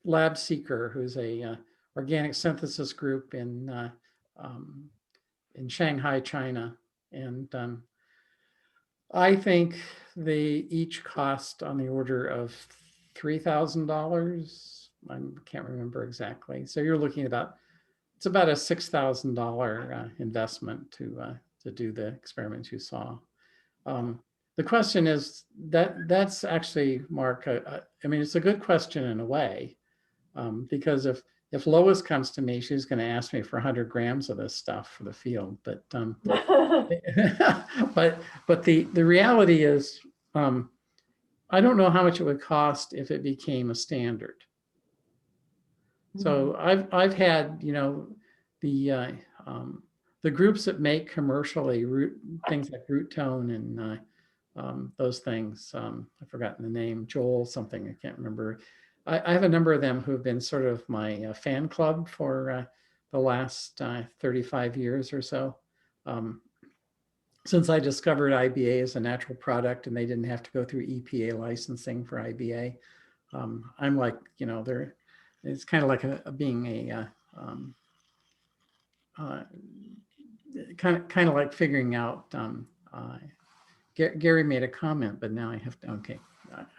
Lab Seeker, who's a organic synthesis group in Shanghai, China, and I think they each cost on the order of $3,000. I can't remember exactly. So you're looking about, it's about a $6,000 investment to do the experiments you saw. The question is that's actually, Mark, I mean, it's a good question in a way, because if Lois comes to me, she's going to ask me for 100 grams of this stuff for the field. But but the reality is, I don't know how much it would cost if it became a standard. So I've had, you know, the groups that make commercially things like root tone and those things. I've forgotten the name, Joel something, I can't remember. I have a number of them who have been sort of my fan club for the last 35 years or so. Since I discovered IBA as a natural product and they didn't have to go through EPA licensing for IBA, I'm like, you know, it's kind of like being a kind of like figuring out. Gary made a comment, but now I have to. Okay,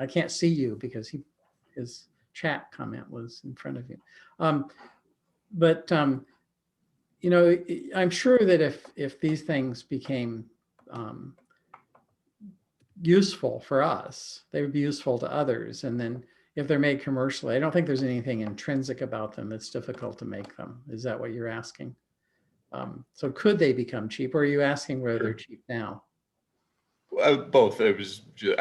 I can't see you because his chat comment was in front of you. But you know, I'm sure that if these things became useful for us, they would be useful to others. And then if they're made commercially, I don't think there's anything intrinsic about them that's difficult to make them. Is that what you're asking? So could they become cheap, or are you asking whether they're cheap now? Both. I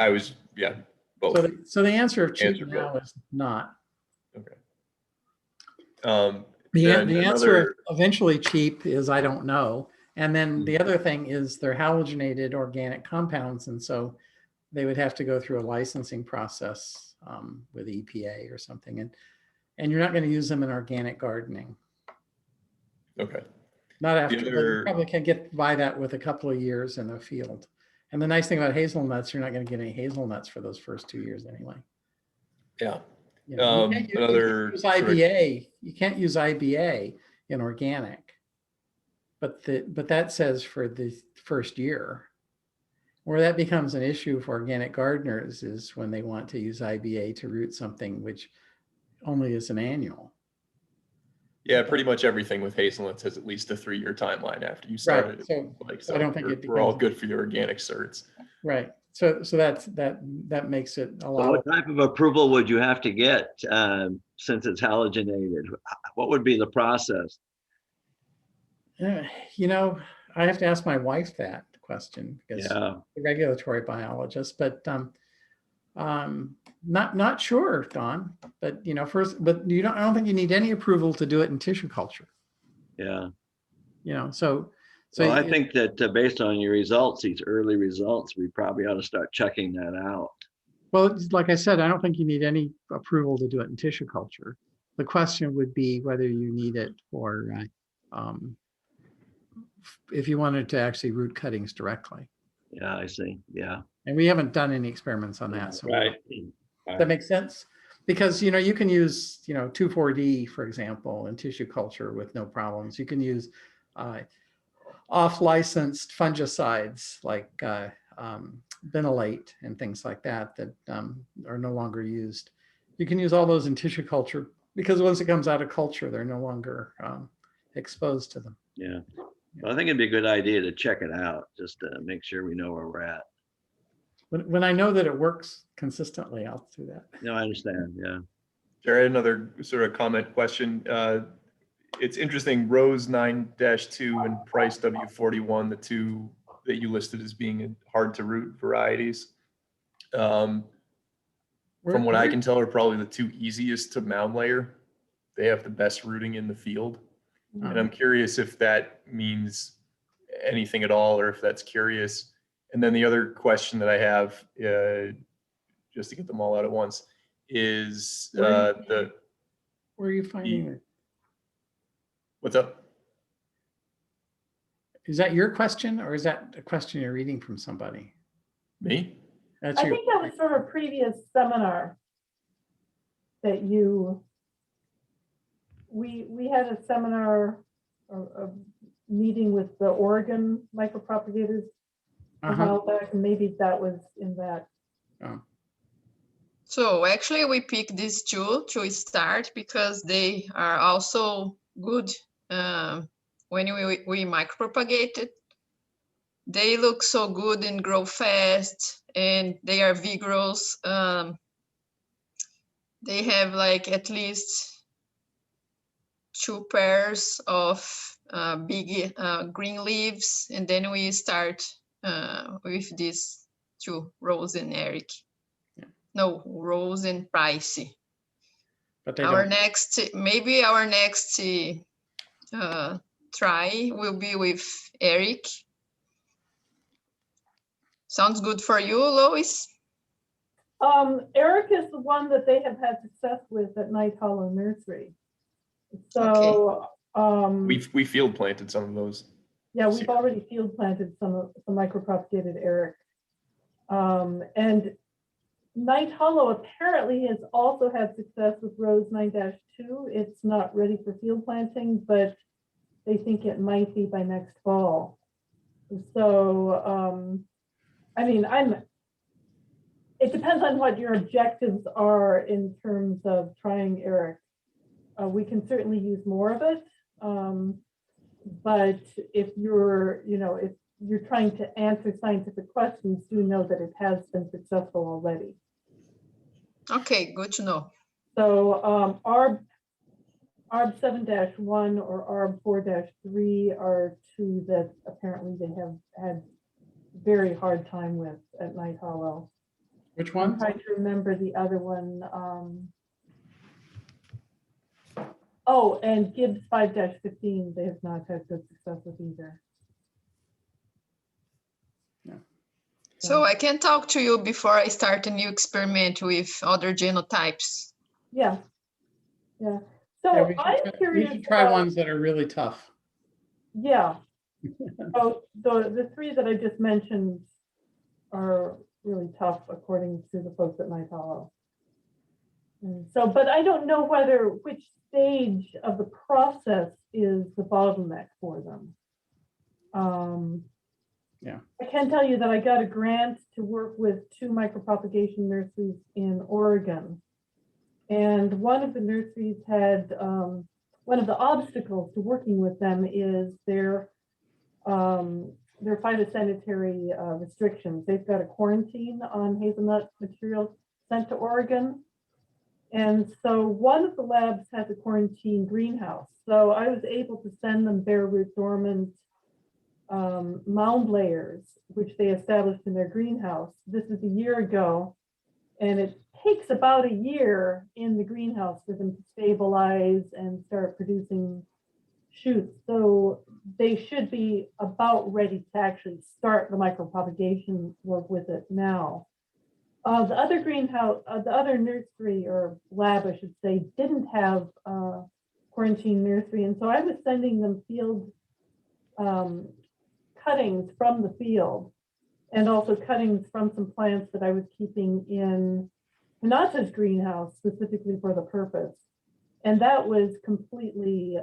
was, yeah, both. So the answer of cheap now is not. Okay. The answer of eventually cheap is I don't know. And then the other thing is they're halogenated organic compounds. And so they would have to go through a licensing process with EPA or something. And you're not going to use them in organic gardening. Okay. Not after, but you probably can get by that with a couple of years in the field. And the nice thing about hazelnuts, you're not going to get any hazelnuts for those first 2 years anyway. Yeah. You know, you can't use IBA in organic. but that says for the first year. Where that becomes an issue for organic gardeners is when they want to use IBA to root something which only is an annual. Yeah, pretty much everything with hazelnuts has at least a 3-year timeline after you start Right. it. So, Like, I don't think we're all becomes good for the organic certs. right. So that makes it So allow. what type of approval would you have to get since it's halogenated? What would be the process? You know, I have to ask my wife that question because Yeah, the regulatory biologist, but not sure, Don. But you know, but you don't. I don't think you need any approval to do it in tissue culture. yeah. You know, so Well, I think that based on your results, these early results, we probably ought to start checking that out. well, like I said, I don't think you need any approval to do it in tissue culture. The question would be whether you need it for if you wanted to actually root cuttings directly. Yeah, I see. Yeah. And we haven't done any experiments on that. So Right. that makes sense. Because, you know, you can use, you know, 2,4-D, for example, in tissue culture with no problems. You can use off-licensed fungicides like benylate and things like that that are no longer used. You can use all those in tissue culture because once it comes out of culture, they're no longer exposed to them. Yeah. Well, I think it'd be a good idea to check it out just to make sure we know where we're at. When I know that it works consistently, I'll do that. No, I understand. Yeah. Jared, another sort of comment question. It's interesting, Rose 9-2 and Price W41, the two that you listed as being hard to root varieties. From what I can tell, are probably the two easiest to mound layer. They have the best rooting in the field. And I'm curious if that means anything at all, or if that's curious. And then the other question that I have, just to get them all out at once, is where are you finding it? What's up? Is that your question or is that a question you're reading from somebody? Me? That's I your, think that was from a previous seminar that we had a seminar, a meeting with the Oregon micropropagators a while back, and maybe that was in that. Oh. So actually we picked these two to start because they are also good when we micropropagate it. They look so good and grow fast and they are vigorous. They have like at least 2 pairs of big green leaves, and then we start with these 2, Rose and Eric. Yeah. No, Rose and Price. but they Our don't. next try will be with Eric. Sounds good for you, Lois? Eric is the one that they have had success with at Night Hollow Nursery. So We field planted some of those. yeah, we've already field planted some micropropagated Eric. And Night Hollow apparently has also had success with Rose 9-2. It's not ready for field planting, but they think it might be by next fall. So, I mean, it depends on what your objectives are in terms of trying Eric. We can certainly use more of it. But if you're, if you're trying to answer scientific questions, do know that it has been successful already. Okay, good to know. So ARB 7-1 or ARB 4-3 are 2 that apparently they have had very hard time with at Night Hollow. Which I'm one? trying to remember the other one. Oh, and Gibbs 5-15, they have not had good success with either. So I can talk to you before I start a new experiment with other genotypes. Yeah. Yeah. So I'm curious. We should try ones that are really tough. Yeah. So the 3 that I just mentioned are really tough according to the folks at Night Hollow. And so, but I don't know which stage of the process is the bottleneck for them. Yeah. I can tell you that I got a grant to work with 2 micropropagation nurseries in Oregon. And one of the nurseries had, one of the obstacles to working with them is their phytosanitary restrictions. They've got a quarantine on hazelnut material sent to Oregon. And so one of the labs has a quarantine greenhouse. So I was able to send them bare root dormant mound layers, which they established in their greenhouse. This is a year ago, and it takes about a year in the greenhouse for them to stabilize and start producing shoots. So they should be about ready to actually start the micropropagation work with it now. The other greenhouse, the other nursery or lab, I should say, didn't have quarantine nursery. And so I was sending them field cuttings from the field, and also cuttings from some plants that I was keeping in Renata's greenhouse specifically for the purpose. And that was completely,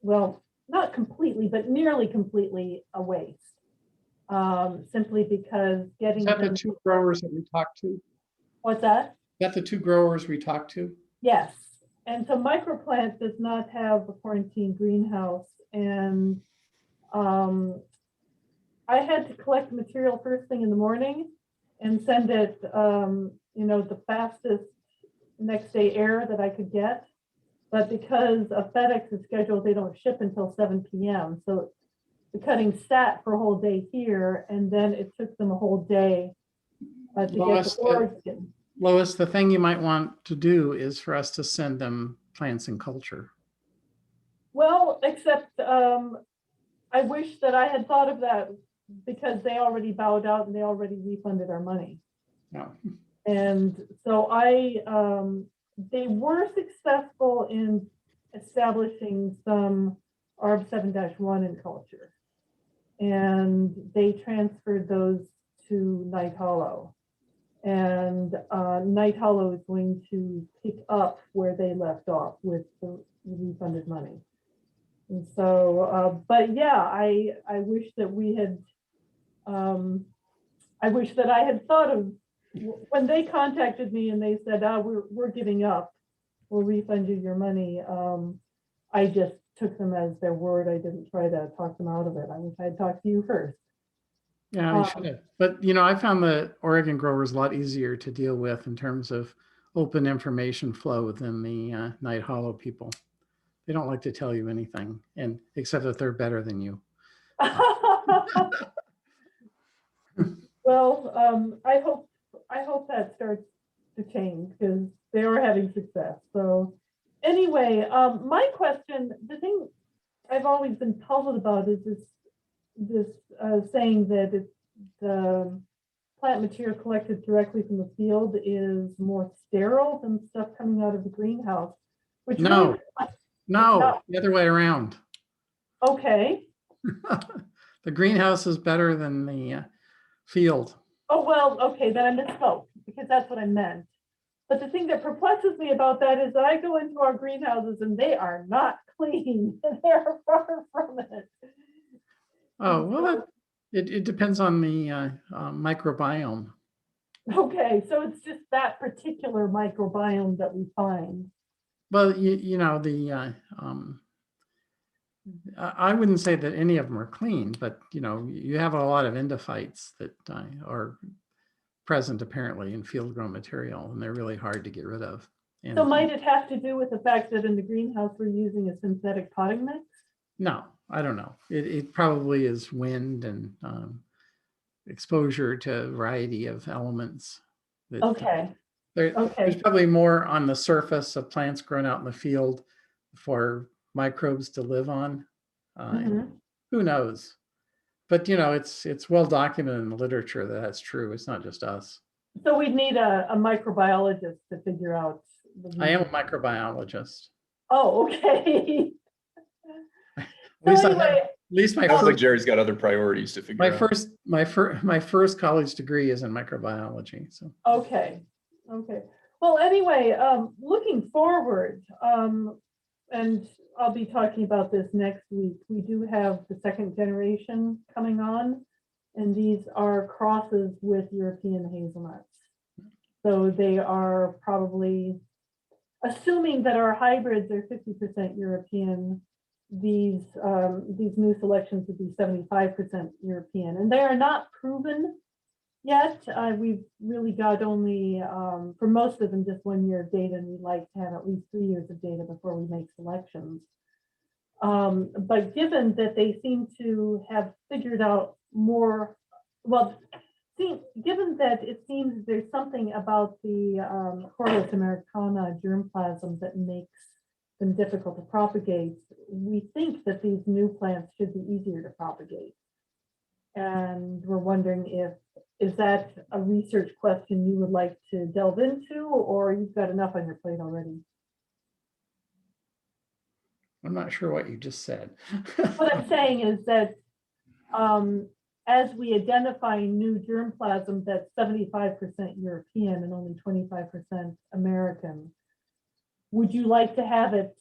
well, not completely, but nearly completely a waste. Simply because getting Is that the them, 2 growers that we talked to? what's that? Is that the 2 growers we talked to? Yes. And so microplant does not have a quarantine greenhouse. And I had to collect the material first thing in the morning and send it, you know, the fastest next day air that I could get. But because of FedEx's schedule, they don't ship until 7 p.m. So the cutting sat for a whole day here, and then it took them a whole day to get Lois, to Oregon. Lois, the thing you might want to do is for us to send them plants in culture. Well, except I wish that I had thought of that, because they already bowed out and they already refunded our money. No. And so they were successful in establishing some ARB 7-1 in culture. And they transferred those to Night Hollow. And Night Hollow is going to pick up where they left off with the refunded money. And so, but yeah, I wish that we had, I wish that I had thought of, when they contacted me and they said, we're giving up, we'll refund you your money. I just took them as their word. I didn't try to talk them out of it. I wish I had talked to you first. Yeah, you should have. But, you know, I found the Oregon growers a lot easier to deal with in terms of open information flow than the Night Hollow people. They don't like to tell you anything, and except that they're better than you. Well, I hope that starts to change, because they are having success. So anyway, my question, the thing I've always been puzzled about is this saying that it's the plant material collected directly from the field is more sterile than stuff coming out of the greenhouse. Which No, really, no, the other way around. okay. The greenhouse is better than the field. Oh, well, okay, then I misspoke, because that's what I meant. But the thing that perplexes me about that is that I go into our greenhouses and they are not clean. They're far from it. Oh, well, it depends on the microbiome. Okay, so it's just that particular microbiome that we find. Well, you know, I wouldn't say that any of them are clean, but, you know, you have a lot of endophytes that are present apparently in field grown material, and they're really hard to get rid of. And So might it have to do with the fact that in the greenhouse we're using a synthetic potting mix? no, I don't know. It probably is wind and exposure to a variety of elements. That, Okay, there's okay. probably more on the surface of plants grown out in the field for microbes to live on. Mhm. Who knows? But, you know, it's well documented in the literature that that's true. It's not just us. So we'd need a microbiologist to figure out. I am a microbiologist. Oh, okay. At So least, anyway, at least my Sounds like first, Jerry's got other priorities to figure out. my first college degree is in microbiology. So okay, okay. Well, anyway, looking forward, and I'll be talking about this next week. We do have the second generation coming on, and these are crosses with European hazelnuts. So they are probably, assuming that our hybrids are 50% European, these new selections would be 75% European, and they are not proven yet. We've really got only, for most of them, just 1 year of data, and we'd like to have at least 3 years of data before we make selections. But given that they seem to have figured out more, well, given that it seems there's something about the Corvus americana germplasm that makes them difficult to propagate, we think that these new plants should be easier to propagate. And we're wondering is that a research question you would like to delve into, or you've got enough on your plate already? I'm not sure what you just said. What I'm saying is that as we identify new germplasm that's 75% European and only 25% American, would you like to have it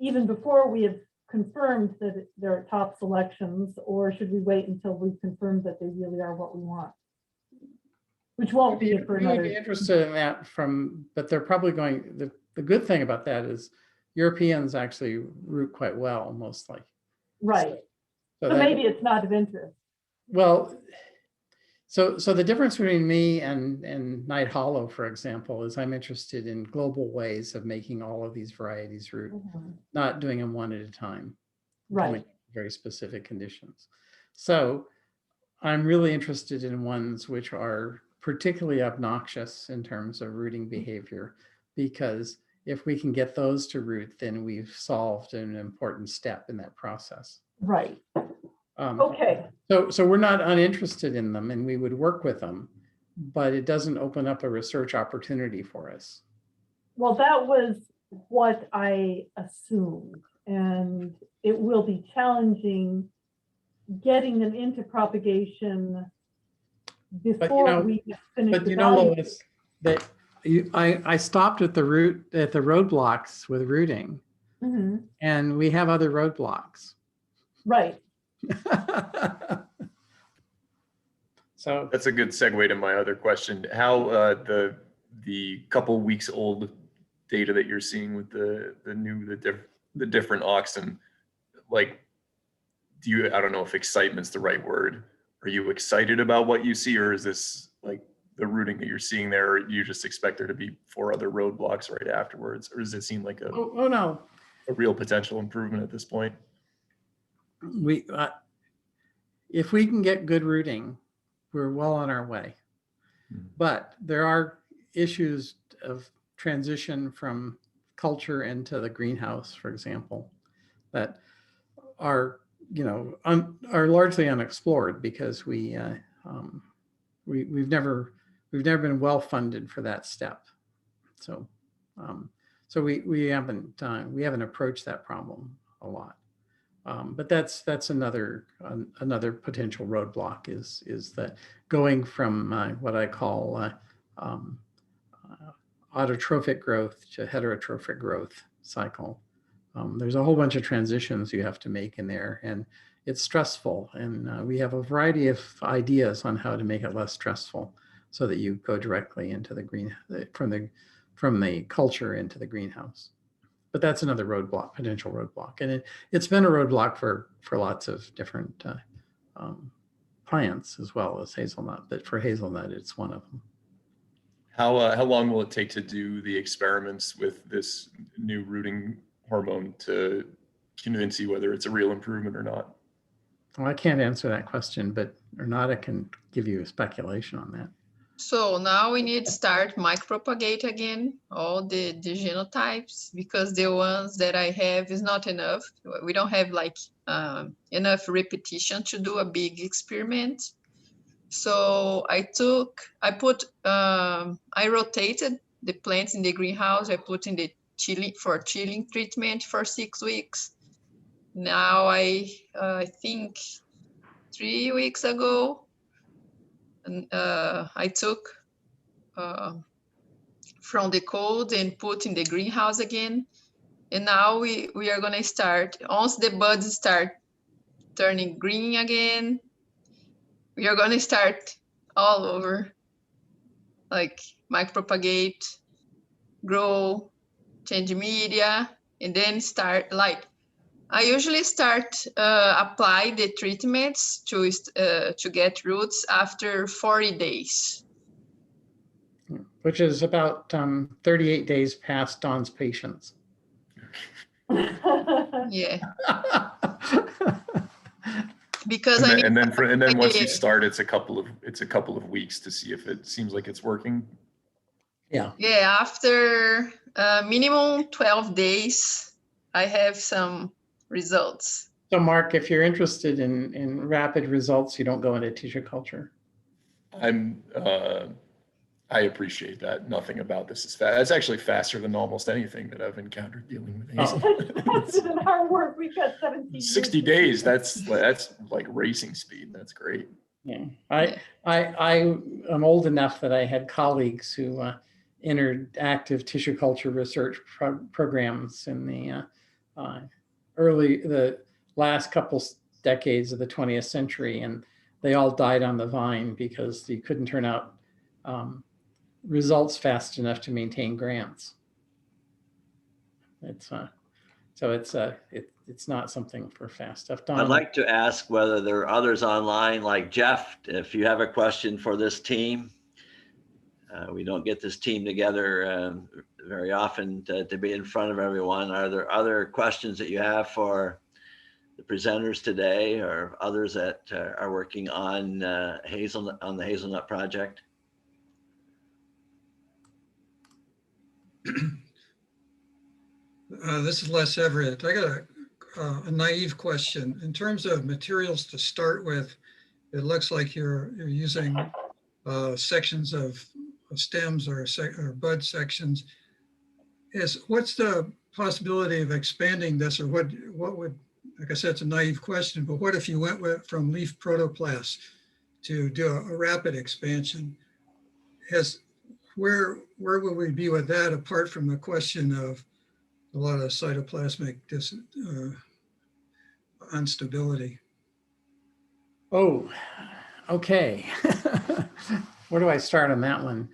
even before we have confirmed that there are top selections, or should we wait until we've confirmed that they really are what we want? Which won't be for Really another. be interested in that but they're probably going, the good thing about that is Europeans actually root quite well, mostly. Right. So So maybe it's not of interest. Well, so the difference between me and Night Hollow, for example, is I'm interested in global ways of making all of these varieties root, not doing them one at a time. Right. Very specific conditions. So I'm really interested in ones which are particularly obnoxious in terms of rooting behavior, because if we can get those to root, then we've solved an important step in that process. Right. Okay. So we're not uninterested in them, and we would work with them, but it doesn't open up a research opportunity for us. Well, that was what I assumed, and it will be challenging getting them into propagation before we finish. But you know, Lois, that I stopped at the roadblocks with rooting, and we have other roadblocks. Right. So that's a good segue to my other question. How the couple weeks old data that you're seeing with the different oxen, like, I don't know if excitement's the right word. Are you excited about what you see, or is this like the rooting that you're seeing there, or you just expect there to be 4 other roadblocks right afterwards, or does it seem like no, a real potential improvement at this point? If we can get good rooting, we're well on our way. But there are issues of transition from culture into the greenhouse, for example, that are are largely unexplored because we've never been well funded for that step. So we haven't approached that problem a lot. But that's another potential roadblock is that going from what I call autotrophic growth to heterotrophic growth cycle. There's a whole bunch of transitions you have to make in there, and it's stressful. And we have a variety of ideas on how to make it less stressful, so that you go directly into the from the culture into the greenhouse. But that's another roadblock, potential roadblock, and it's been a roadblock for lots of different plants as well as hazelnut. But for hazelnut, it's one of them. How long will it take to do the experiments with this new rooting hormone to convince you whether it's a real improvement or not? Well, I can't answer that question, but Renata can give you a speculation on that. So now we need to start micropropagate again, all the genotypes, because the ones that I have is not enough. We don't have like enough repetition to do a big experiment. So I rotated the plants in the greenhouse. I put in the chilling treatment for 6 weeks. Now I think 3 weeks ago, I took from the cold and put in the greenhouse again. And now we are gonna start, once the buds start turning green again, we are gonna start all over, like micropropagate, grow, change media, and then start, like, I usually start apply the treatments to get roots after 40 days. Which is about 38 days past Dawn's patience. Yeah, because I And need then, and then once you Yeah. start, it's a couple of weeks to see if it seems like it's working. Yeah. Yeah, after minimum 12 days, I have some results. So Mark, if you're interested in rapid results, you don't go into tissue culture. I appreciate that. Nothing about this is fast. It's actually faster than almost anything that I've encountered dealing with Hazelnut. That's in our work. We've got 17 years. 60 days. That's like racing speed. That's great. Yeah, I am old enough that I had colleagues who entered active tissue culture research programs in the the last couple decades of the 20th century, and they all died on the vine because you couldn't turn out results fast enough to maintain grants. It's so it's not something for fast stuff. Don, I'd like to ask whether there are others online, like Jeff, if you have a question for this team. We don't get this team together very often to be in front of everyone. Are there other questions that you have for the presenters today, or others that are working on the Hazelnut project? This is Les Everett. I got a naive question. In terms of materials to start with, it looks like you're using sections of stems or bud sections. What's the possibility of expanding this, or what would, like I said, it's a naive question, but what if you went from leaf protoplast to do a rapid expansion? Where would we be with that, apart from the question of a lot of cytoplasmic instability? Oh, okay. Where do I start on that one?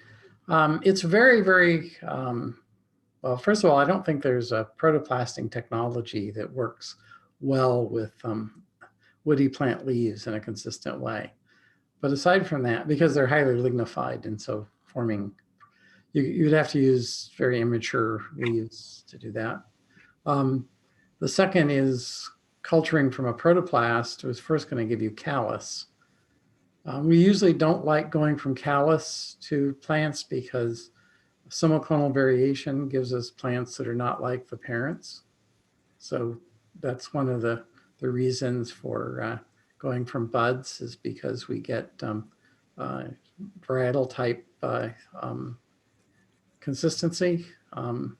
It's very, very, well, first of all, I don't think there's a protoplasting technology that works well with woody plant leaves in a consistent way. But aside from that, because they're highly lignified, and so forming, you'd have to use very immature leaves to do that. The second is culturing from a protoplast was first going to give you callus. We usually don't like going from callus to plants because simulclonal variation gives us plants that are not like the parents. So that's one of the reasons for going from buds, is because we get varietal type consistency. And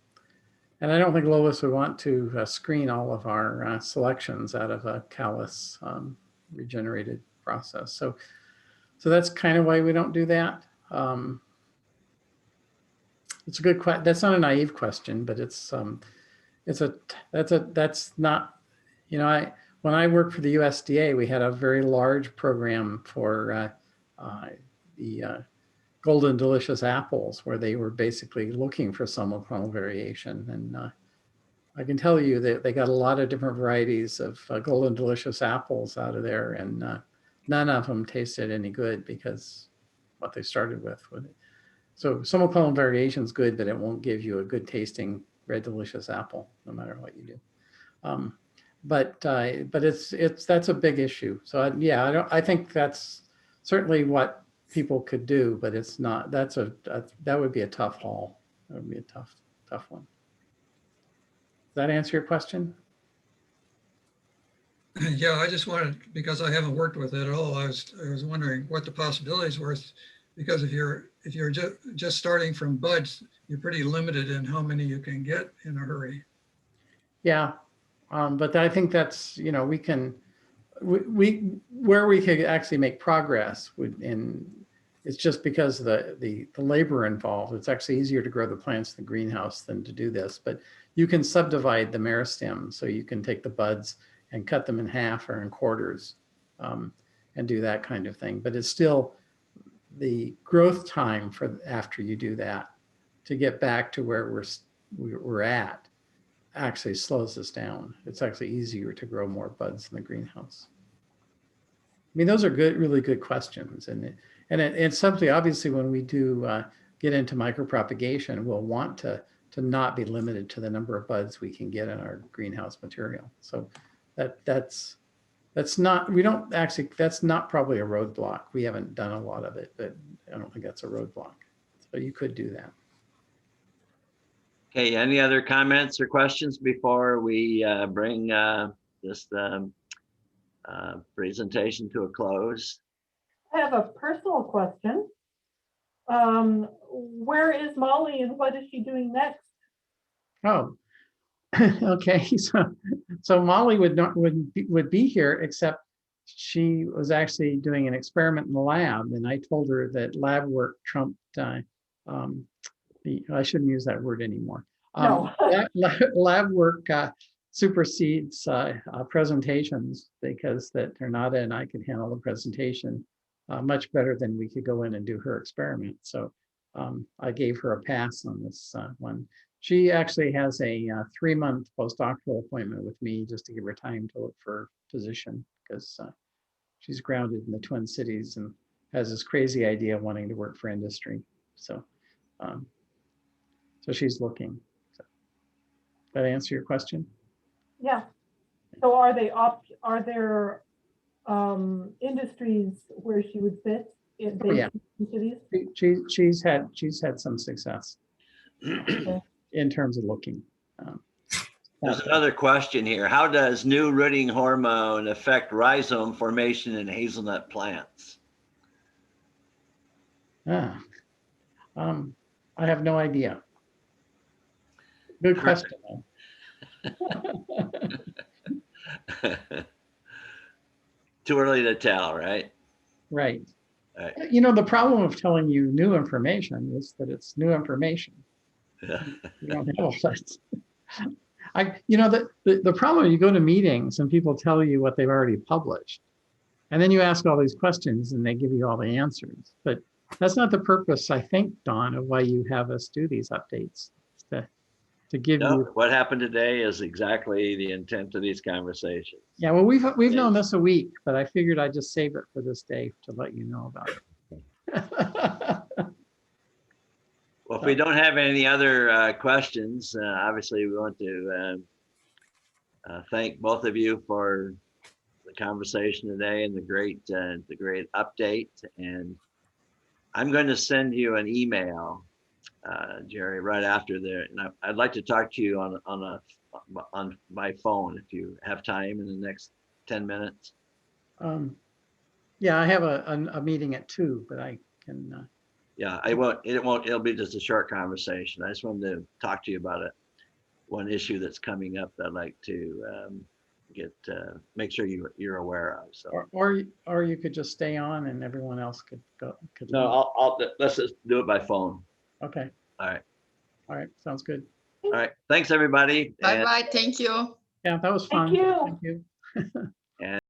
I don't think Lois would want to screen all of our selections out of a callus regenerated process. So that's kind of why we don't do that. It's a good question. That's not a naive question, but that's not, you know, when I worked for the USDA, we had a very large program for the golden delicious apples, where they were basically looking for simulclonal variation. And I can tell you that they got a lot of different varieties of golden delicious apples out of there, and none of them tasted any good because what they started with. So simulclonal variation is good, but it won't give you a good tasting red delicious apple, no matter what you do. But that's a big issue. So yeah, I think that's certainly what people could do, but it's not. That would be a tough haul. That would be a tough one. Does that answer your question? Yeah, I just wanted, because I haven't worked with it at all, I was wondering what the possibilities were, because if you're just starting from buds, you're pretty limited in how many you can get in a hurry. Yeah, but I think that's, you know, where we could actually make progress it's just because the labor involved. It's actually easier to grow the plants in the greenhouse than to do this, but you can subdivide the meristem. So you can take the buds and cut them in half or in quarters and do that kind of thing. But it's still the growth time for after you do that to get back to where we're at actually slows us down. It's actually easier to grow more buds in the greenhouse. I mean, those are good, really good questions. And it's something, obviously, when we do get into micropropagation, we'll want to not be limited to the number of buds we can get in our greenhouse material. So that's not, we don't actually, that's not probably a roadblock. We haven't done a lot of it, but I don't think that's a roadblock. So you could do that. Okay, any other comments or questions before we bring this presentation to a close? I have a personal question. Where is Molly and what is she doing next? Oh, okay. So Molly would be here, except she was actually doing an experiment in the lab, and I told her that lab work trumped I shouldn't use that word anymore. No. Lab work supersedes presentations, because that Renata and I could handle the presentation much better than we could go in and do her experiment. So I gave her a pass on this one. She actually has a 3-month postdoctoral appointment with me just to give her time to look for a position, because she's grounded in the Twin Cities and has this crazy idea of wanting to work for industry. So so she's looking. So, that answer your question? Yeah. So are there industries where she would fit in Yeah. cities? She's had some success in terms of looking. There's another question here. How does new rooting hormone affect rhizome formation in hazelnut plants? I have no idea. Good question. Too early to tell, right? Right. Right. You know, the problem of telling you new information is that it's new information. You don't have all that. You know, the problem, you go to meetings and people tell you what they've already published, and then you ask all these questions and they give you all the answers. But that's not the purpose, I think, Dawn, of why you have us do these updates, to give No, you. what happened today is exactly the intent of these conversations. Yeah, well, we've known this a week, but I figured I'd just save it for this day to let you know about it. Well, if we don't have any other questions, obviously we want to thank both of you for the conversation today and the great update. And I'm going to send you an email, Jerry, right after there. And I'd like to talk to you on my phone if you have time in the next 10 minutes. Yeah, I have a meeting at 2, but I can. Yeah, it'll be just a short conversation. I just wanted to talk to you about one issue that's coming up that I'd like to make sure you're aware of. So, or you could just stay on and everyone else could go. No, let's just do it by phone. Okay. All right. Sounds good. All right. Thanks, everybody. Bye-bye. Thank you. Yeah, that was fun. Thank you. Thank you.